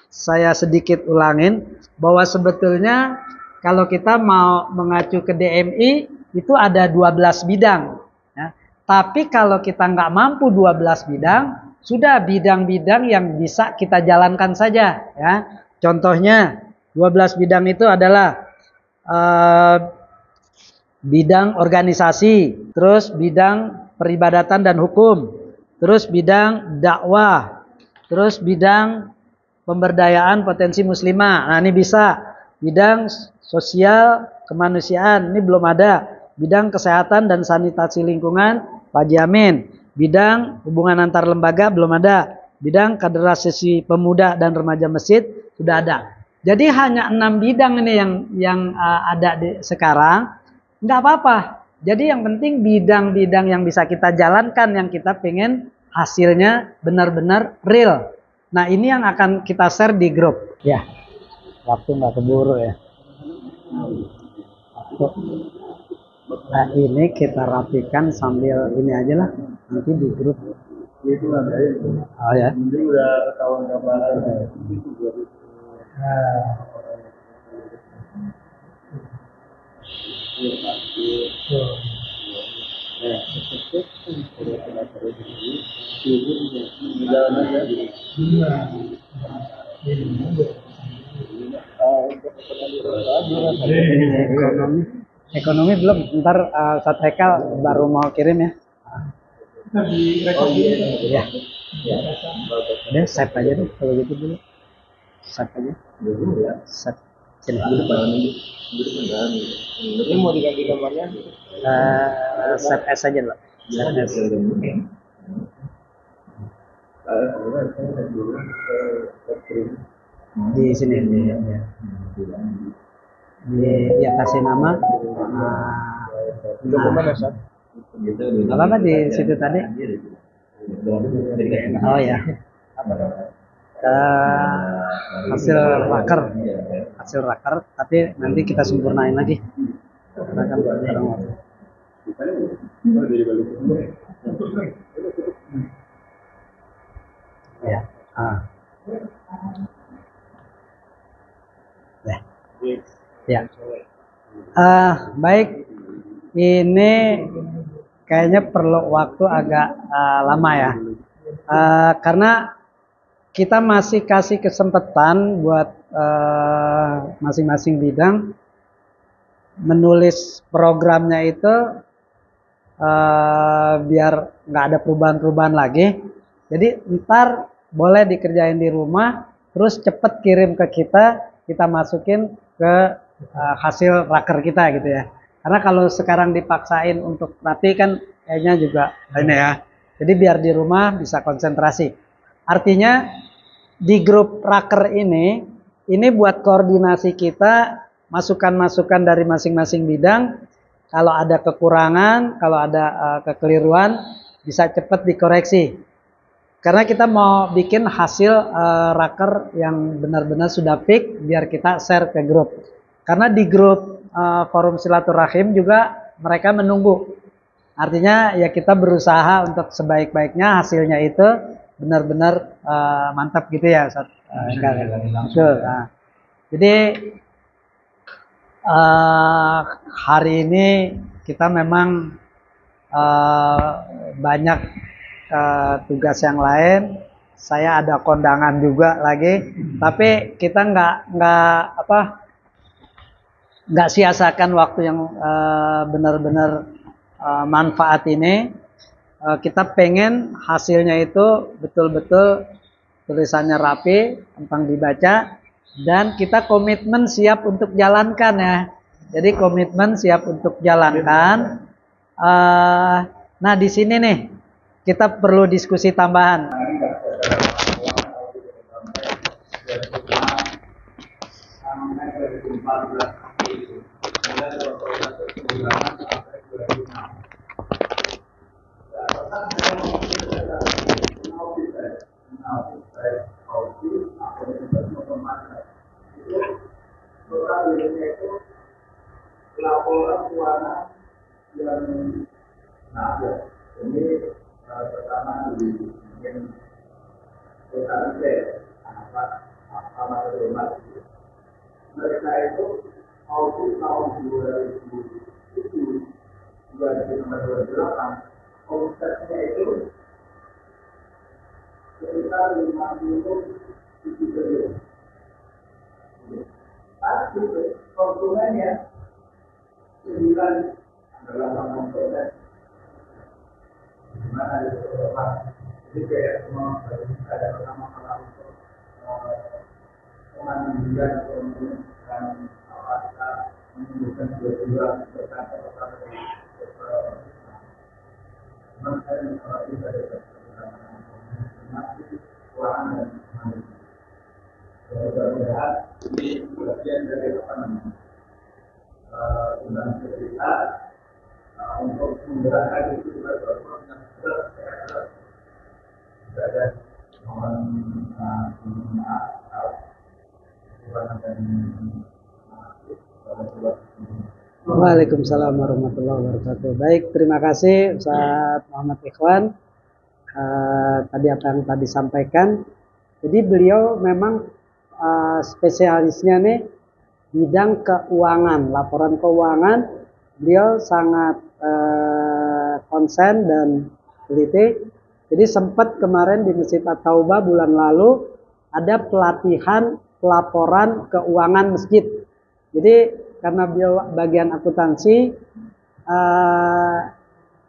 saya sedikit ulangin bahwa sebetulnya kalau kita mau mengacu ke DMI itu ada 12 bidang. Ya. Tapi kalau kita nggak mampu 12 bidang, sudah bidang-bidang yang bisa kita jalankan saja. Ya. Contohnya 12 bidang itu adalah bidang organisasi, terus bidang peribadatan dan hukum, terus bidang dakwah, terus bidang pemberdayaan potensi muslimah. Nah, ini bisa. Bidang sosial kemanusiaan, ini belum ada. Bidang kesehatan dan sanitasi lingkungan, Pak Jamin. Bidang hubungan antar lembaga belum ada. Bidang kaderisasi pemuda dan remaja masjid sudah ada. Jadi hanya 6 bidang ini yang ada sekarang. Nggak apa-apa. Jadi yang penting bidang-bidang yang bisa kita jalankan, yang kita pengen hasilnya benar-benar real. Nah, ini yang akan kita share di grup. Ya, waktu nggak keburu ya. Nah, ini kita rapikan sambil ini aja lah. Nanti di grup. Oh ya. Ini udah ketahuan gambaran. Ekonomi belum, ntar Ustadz Hekal baru mau kirim ya. Ya. Udah save aja deh kalau gitu dulu. Save aja. Save. Sini. Ini mau diganti gambarnya? Save as aja loh. Save as. Di sini dia kasih nama. Apa di situ tadi? Oh ya. Hasil raker, tapi nanti kita sempurnain lagi. Ya. Ya. Baik. Ini kayaknya perlu waktu agak lama ya. Karena kita masih kasih kesempatan buat masing-masing bidang menulis programnya itu biar nggak ada perubahan-perubahan lagi. Jadi ntar boleh dikerjain di rumah, terus cepet kirim ke kita masukin ke hasil raker kita gitu ya. Karena kalau sekarang dipaksain untuk rapi kan kayaknya juga ini ya. Jadi biar di rumah bisa konsentrasi. Artinya di grup raker ini buat koordinasi kita, masukan-masukan dari masing-masing bidang. Kalau ada kekurangan, kalau ada kekeliruan, bisa cepat dikoreksi. Karena kita mau bikin hasil raker yang benar-benar sudah fix, biar kita share ke grup. Karena di grup forum silaturahim juga mereka menunggu. Artinya ya kita berusaha untuk sebaik-baiknya hasilnya itu benar-benar mantap gitu ya Ustaz. Nah, jadi hari ini kita memang banyak tugas yang lain. Saya ada kondangan juga lagi, tapi kita nggak sia-siakan waktu yang benar-benar manfaat ini. Kita pengen hasilnya itu betul-betul tulisannya rapi, gampang dibaca, dan kita komitmen siap untuk jalankan ya. Jadi komitmen siap untuk jalankan. Nah di sini nih kita perlu diskusi tambahan. Laporan keuangan yang ini pertama di yang sekarang apa materi mereka itu maupun tahun 2008 omsetnya itu sekitar 57 triliun. Tapi konsumennya 9 adalah 8%. Gimana itu Pak? Jadi kayak semua ada pertama-tama untuk pemandirian atau menunjukkan kita menunjukkan dua berkata memang saya mengalami dari masih keuangan dan mandiri. Mudah-mudahan ini bagian dari apa namanya undang kita untuk menggerakkan itu juga berproses ada mohon maaf Waalaikumsalam warahmatullahi wabarakatuh. Baik, terima kasih Ustaz Muhammad Ikhwan tadi apa yang tadi sampaikan. Jadi beliau memang spesialisnya nih bidang keuangan, laporan keuangan. Beliau sangat konsen dan teliti. Jadi sempat kemarin di Masjid At-Taubah bulan lalu ada pelatihan pelaporan keuangan masjid. Jadi karena beliau bagian akuntansi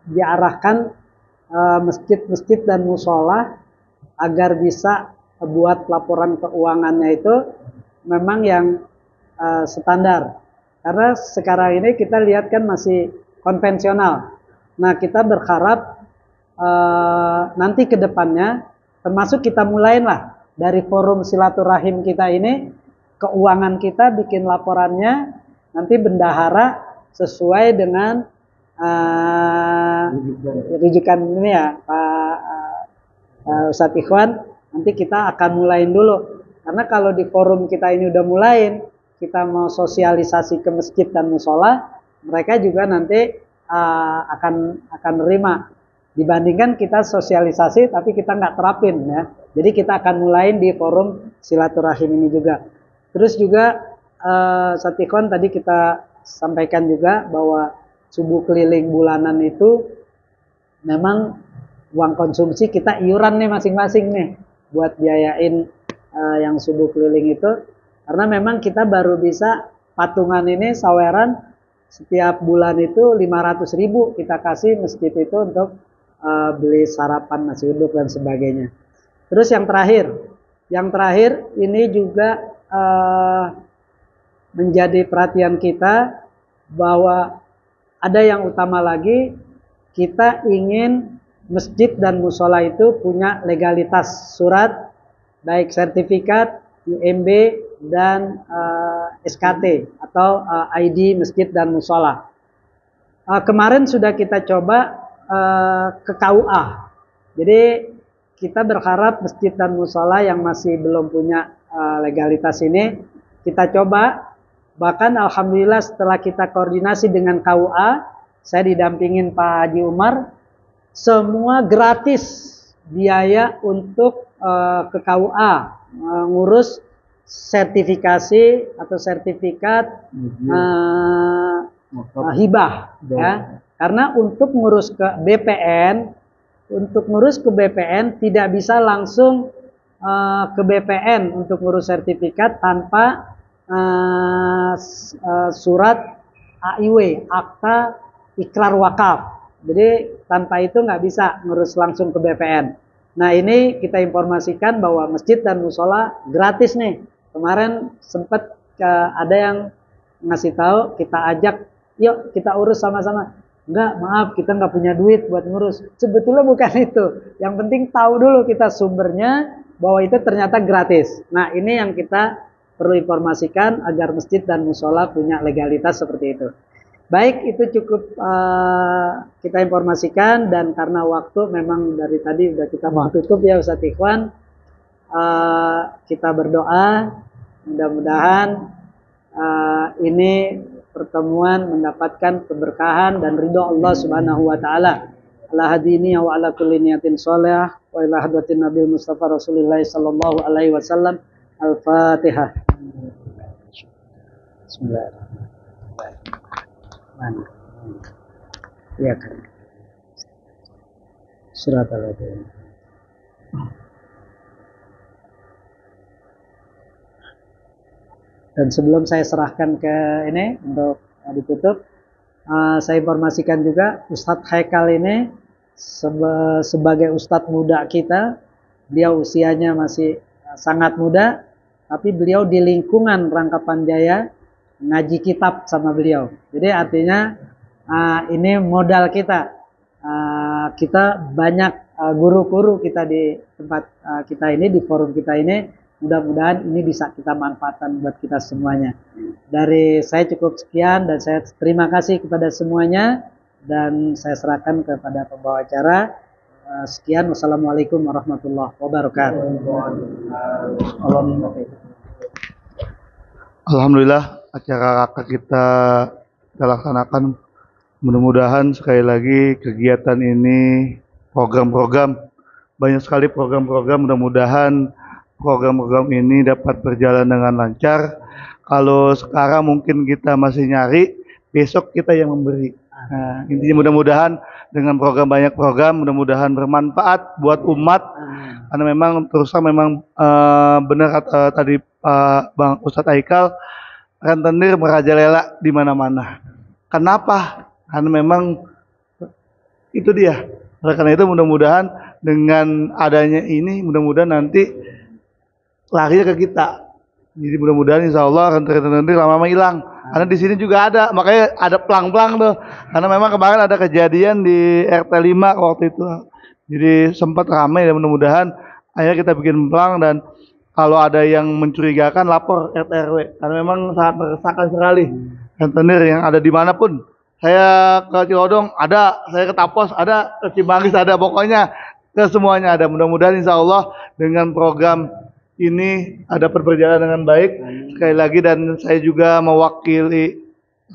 diarahkan masjid-masjid dan musola agar bisa buat laporan keuangannya itu memang yang standar. Karena sekarang ini kita lihat kan masih konvensional. Nah, kita berharap nanti ke depannya termasuk kita mulailah dari forum silaturahim kita ini, keuangan kita bikin laporannya nanti bendahara sesuai dengan rujukan ini ya Pak Ustadz Ikhwan. Nanti kita akan mulain dulu, karena kalau di forum kita ini udah mulain, kita mau sosialisasi ke masjid dan musola, mereka juga nanti akan nerima. Dibandingkan kita sosialisasi tapi kita nggak terapin ya. Jadi kita akan mulain di forum silaturahim ini juga. Terus juga Ustadz Ikhwan tadi kita sampaikan juga bahwa subuh keliling bulanan itu memang uang konsumsi kita iuran nih masing-masing nih buat biayain yang subuh keliling itu, karena memang kita baru bisa patungan ini saweran setiap bulan itu 500.000 kita kasih masjid itu untuk beli sarapan nasi uduk dan sebagainya. Terus yang terakhir ini juga menjadi perhatian kita bahwa ada yang utama lagi, kita ingin masjid dan musola itu punya legalitas surat, baik sertifikat, IMB, dan SKT atau ID masjid dan musola. Kemarin sudah kita coba ke KUA. Jadi kita berharap masjid dan musola yang masih belum punya legalitas ini kita coba. Bahkan alhamdulillah setelah kita koordinasi dengan KUA, saya didampingin Pak Haji Umar, semua gratis biaya untuk ke KUA ngurus sertifikasi atau sertifikat hibah ya. Karena untuk ngurus ke BPN, tidak bisa langsung ke BPN untuk ngurus sertifikat tanpa surat AIW, akta ikrar wakaf. Jadi tanpa itu nggak bisa ngurus langsung ke BPN. Nah, ini kita informasikan bahwa masjid dan musola gratis nih. Kemarin sempat ada yang ngasih tahu, kita ajak, yuk kita urus sama-sama. Enggak, maaf, kita nggak punya duit buat ngurus. Sebetulnya bukan itu. Yang penting tahu dulu kita sumbernya bahwa itu ternyata gratis. Nah, ini yang kita perlu informasikan agar masjid dan musola punya legalitas seperti itu. Baik, itu cukup kita informasikan, dan karena waktu memang dari tadi udah kita mau tutup ya Ustadz Ikhwan. Kita berdoa mudah-mudahan ini pertemuan mendapatkan keberkahan dan ridho Allah Subhanahu wa taala. ala hadini wa ala kulli niyatin sholih wa ila hadratin Nabil Mustafa Rasulillah sallallahu alaihi wasallam. Al-Fatihah. Bismillahirrahmanirrahim. Ya kan. Surat Al-Fatihah. Dan sebelum saya serahkan ke ini untuk ditutup, saya informasikan juga Ustadz Haikal ini sebagai Ustadz muda kita, beliau usianya masih sangat muda, tapi beliau di lingkungan Rangkapan Jaya ngaji kitab sama beliau. Jadi artinya ini modal kita. Kita banyak guru-guru kita di tempat kita ini, di forum kita ini. Mudah-mudahan ini bisa kita manfaatkan buat kita semuanya. Dari saya cukup sekian dan saya terima kasih kepada semuanya dan saya serahkan kepada pembawa acara. Sekian, wassalamualaikum warahmatullahi wabarakatuh. Alhamdulillah acara akad kita laksanakan. Mudah-mudahan sekali lagi kegiatan ini, program-program, banyak sekali program-program, mudah-mudahan program-program ini dapat berjalan dengan lancar. Kalau sekarang mungkin kita masih nyari, besok kita yang memberi. Nah, intinya mudah-mudahan dengan program, banyak program, mudah-mudahan bermanfaat buat umat. Karena memang terusnya memang benar kata tadi Bang Ustadz Haikal, rentenir merajalela di mana-mana. Kenapa? Karena memang itu dia. Oleh karena itu mudah-mudahan dengan adanya ini, mudah-mudahan nanti larinya ke kita. Jadi mudah-mudahan insya Allah rentenir lama-lama hilang. Karena di sini juga ada, makanya ada pelang-pelang tuh. Karena memang kemarin ada kejadian di RT 5 waktu itu. Jadi sempat ramai dan mudah-mudahan akhirnya kita bikin pelang dan kalau ada yang mencurigakan lapor RT RW. Karena memang sangat meresahkan sekali rentenir yang ada dimanapun. Saya ke Cilodong ada, saya ke Tapos ada, ke Cimanggis ada, pokoknya ke semuanya ada. Mudah-mudahan insya Allah dengan program ini dapat berjalan dengan baik. Sekali lagi dan saya juga mewakili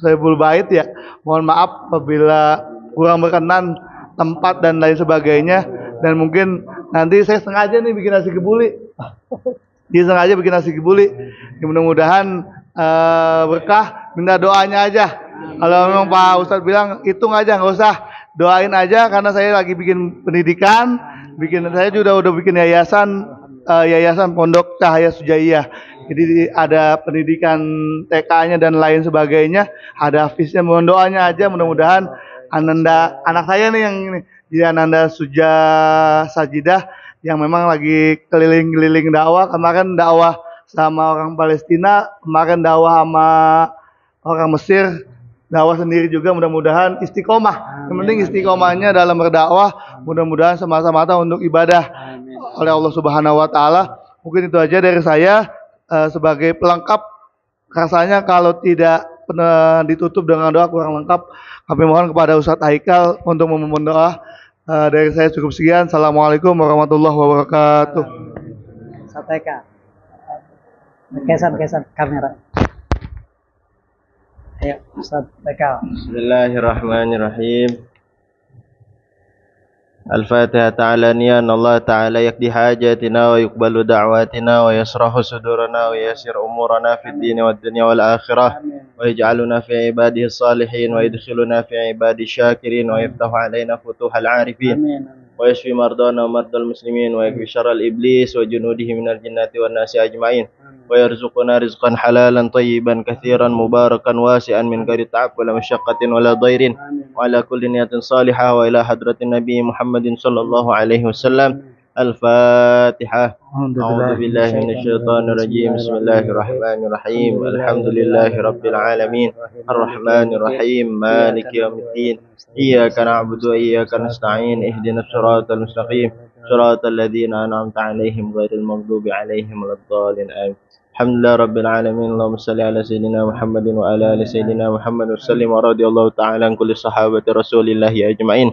Saiful Bait ya. Mohon maaf apabila kurang berkenan tempat dan lain sebagainya. Dan mungkin nanti saya sengaja nih bikin nasi kebuli. Dia sengaja bikin nasi kebuli. Ya, mudah-mudahan berkah. Minta doanya aja. Kalau memang Pak Ustadz bilang hitung aja, nggak usah, doain aja karena saya lagi bikin pendidikan. Saya juga udah bikin yayasan Pondok Cahaya Sujaiyah. Jadi ada pendidikan TK-nya dan lain sebagainya. Ada hafiznya, mohon doanya aja. Mudah-mudahan Ananda, anak saya nih yang ini, dia Ananda Sajidah yang memang lagi keliling-keliling dakwah. Kemarin dakwah sama orang Palestina, kemarin dakwah sama orang Mesir, dakwah sendiri juga. Mudah-mudahan istiqomah. Yang penting istiqomahnya dalam berdakwah. Mudah-mudahan semata-mata untuk ibadah oleh Allah Subhanahu wa taala. Mungkin itu aja dari saya sebagai pelengkap. Rasanya kalau tidak ditutup dengan doa kurang lengkap. Kami mohon kepada Ustadz Haikal untuk memohon doa. Dari saya cukup sekian. Assalamualaikum warahmatullahi wabarakatuh. Ustadz Haikal. Kesan kamera. Ayo Ustadz Haikal. Bismillahirrahmanirrahim. الفاتحة علانية أن الله تعالى يقضي حاجاتنا ويقبل دعواتنا ويشرح صدورنا ويسر أمورنا في الدين والدنيا والآخرة ويجعلنا في عباده الصالحين ويدخلنا في عباده الشاكرين ويفتح علينا فتوح العارفين ويشفي مرضانا ومرضى المسلمين ويكفي شر الإبليس وجنوده من الجنات والناس أجمعين ويرزقنا رزقا حلالا طيبا كثيرا مباركا واسعا من غير تعب ولا مشقة ولا ضير وعلى كل نية صالحة وإلى حضرة النبي محمد صلى الله عليه وسلم. الفاتحة. أعوذ بالله من الشيطان الرجيم. بسم الله الرحمن الرحيم. الحمد لله رب العالمين الرحمن الرحيم مالك يوم الدين إياك نعبد وإياك نستعين اهدنا الصراط المستقيم صراط الذين أنعمت عليهم غير المغضوب عليهم ولا الضالين آمين. الحمد لله رب العالمين. اللهم صل على سيدنا محمد وعلى آل سيدنا محمد وسلم ورضي الله تعالى عن كل صحابة رسول الله أجمعين.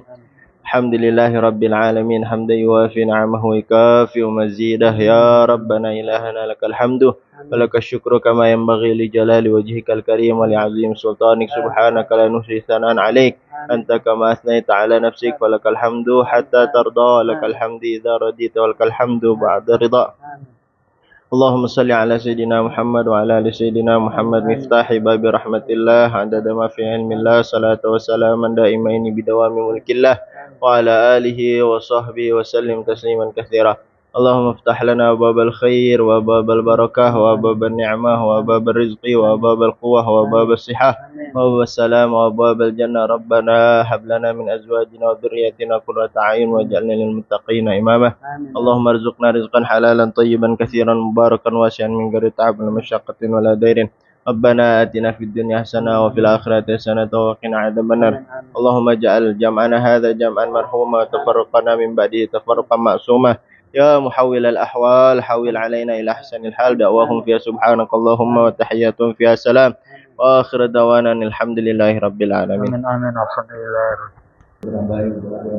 Alhamdulillahi Rabbil Alamin hamdan yuwafi ni'amahu wa yukafi'u mazidah. Ya Rabbana ilahana lakal hamdu wa lakal syukru kama yanbaghi li jalali wajhikal karim wa li 'azim sultanik. Subhanaka la nuhsi thanan 'alaik anta kama asnaita 'ala nafsik wa lakal hamdu hatta tarda wa lakal hamdu idza radita wa lakal hamdu ba'da ridha. Allahumma salli ala Sayyidina Muhammad wa ala ali Sayyidina Muhammad miftahi babi rahmatillah adada ma fi ilmillah salatu wa salaman daimaini bidawami mulkillah wa ala alihi wa sahbihi wa sallim tasliman katsira. Allahumma iftah lana babal khair wa babal barakah wa babal ni'mah wa babal rizqi wa babal quwwah wa babal sihah wa babal salam wa babal jannah. Rabbana hab lana min azwajina wa dhurriyyatina qurrata a'yun waj'alna lil muttaqina imama. Allahumma arzuqna rizqan halalan tayyiban katsiran mubarakan wasi'an min ghairi ta'abin wa masyaqqatin wa la dairin. Rabbana atina fid dunya hasanah wa fil akhirati hasanah wa qina adzabannar. Allahumma ja'al jam'ana hadza jam'an marhuma wa tafarraqana min ba'dihi tafarruqan ma'suma. Ya muhawwil al-ahwal hawil alaina ila ahsanil hal da'wahum fiha subhanakallahumma wa tahiyyatuhum fiha salam wa akhir da'wana alhamdulillahi rabbil alamin. Amin amin alhamdulillah.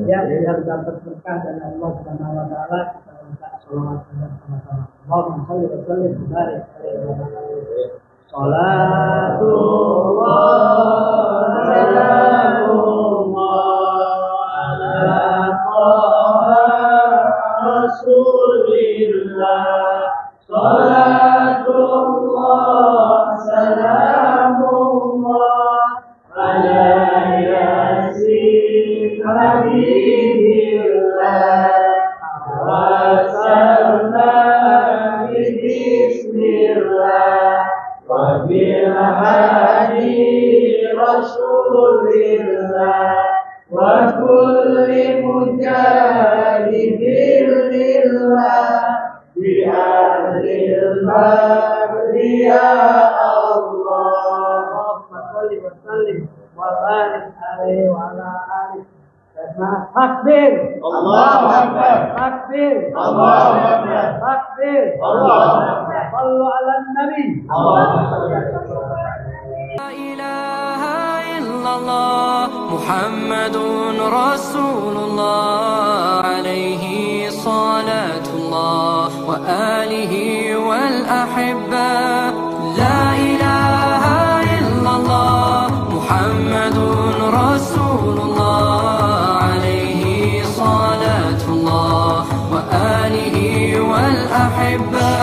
Ya, biar dapat berkah dari Allah Subhanahu wa taala, kita minta selawat sama-sama. Allahumma shalli wa sallim wa barik alaihi. Salatullah Rasulillah, salatullah, salamullah, ala yasin habibillah, wa salna bismillah, wa bil hadi Rasulillah, wa kulli mujahidin bi ahlil bagri ya Allah. Allahumma shalli wa sallim wa barik alaihi wa ala alihi. Takbir, Allahu Akbar. Takbir, Allahu Akbar. Takbir, Allahu Akbar. Sallu ala nabi. La ilaha illallah Muhammadun Rasulullah alaihi salatullah wa alihi wal ahibba. La ilaha illallah Muhammadun Rasulullah alaihi salatullah wa alihi wal ahibba.